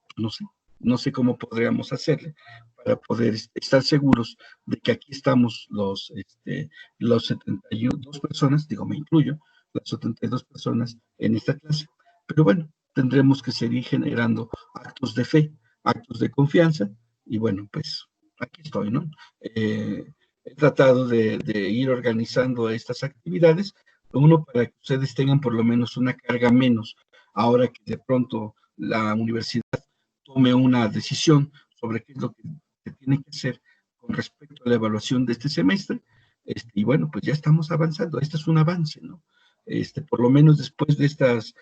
no sé cómo podríamos hacerle para poder estar seguros de que aquí estamos los 72 personas, digo, me incluyo, las 72 personas en esta clase. Pero bueno, tendremos que seguir generando actos de fe, actos de confianza, y bueno, pues aquí estoy, ¿no? He tratado de ir organizando estas actividades, uno, para que ustedes tengan por lo menos una carga menos, ahora que de pronto la universidad tome una decisión sobre qué es lo que se tiene que hacer con respecto a la evaluación de este semestre. Y bueno, pues ya estamos avanzando. Este es un avance, ¿no? Por lo menos después de estas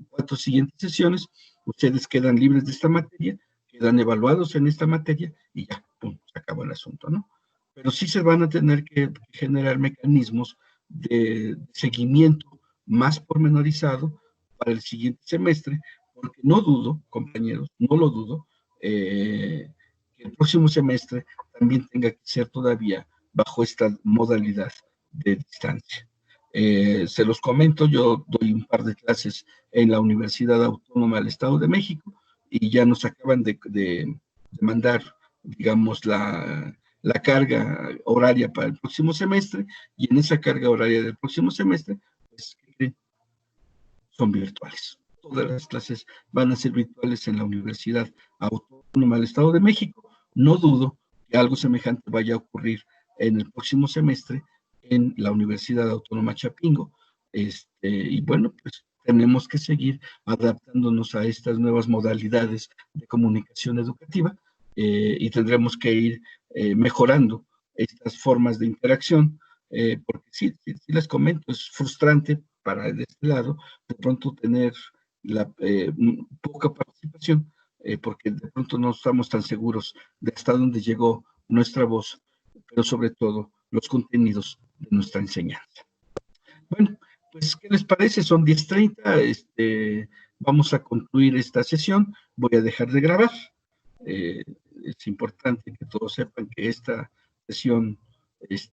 4 siguientes sesiones, ustedes quedan libres de esta materia, quedan evaluados en esta materia y ya, pum, se acabó el asunto, ¿no? Pero sí se van a tener que generar mecanismos de seguimiento más pormenorizado para el siguiente semestre, porque no dudo, compañeros, no lo dudo, que el próximo semestre también tenga que ser todavía bajo esta modalidad de distancia. Se los comento, yo doy un par de clases en la Universidad Autónoma del Estado de México y ya nos acaban de mandar digamos, la carga horaria para el próximo semestre, y en esa carga horaria del próximo semestre, pues, son virtuales. Todas las clases van a ser virtuales en la Universidad Autónoma del Estado de México. No dudo que algo semejante vaya a ocurrir en el próximo semestre en la Universidad Autónoma Chapingo. Y bueno, pues tenemos que seguir adaptándonos a estas nuevas modalidades de comunicación educativa, y tendremos que ir mejorando estas formas de interacción, porque sí, les comento, es frustrante para este lado de pronto tener poca participación, porque de pronto no estamos tan seguros de hasta dónde llegó nuestra voz, pero sobre todo los contenidos de nuestra enseñanza. Bueno, pues, ¿qué les parece? Son 10:30, vamos a concluir esta sesión, voy a dejar de grabar. Es importante que todos sepan que esta sesión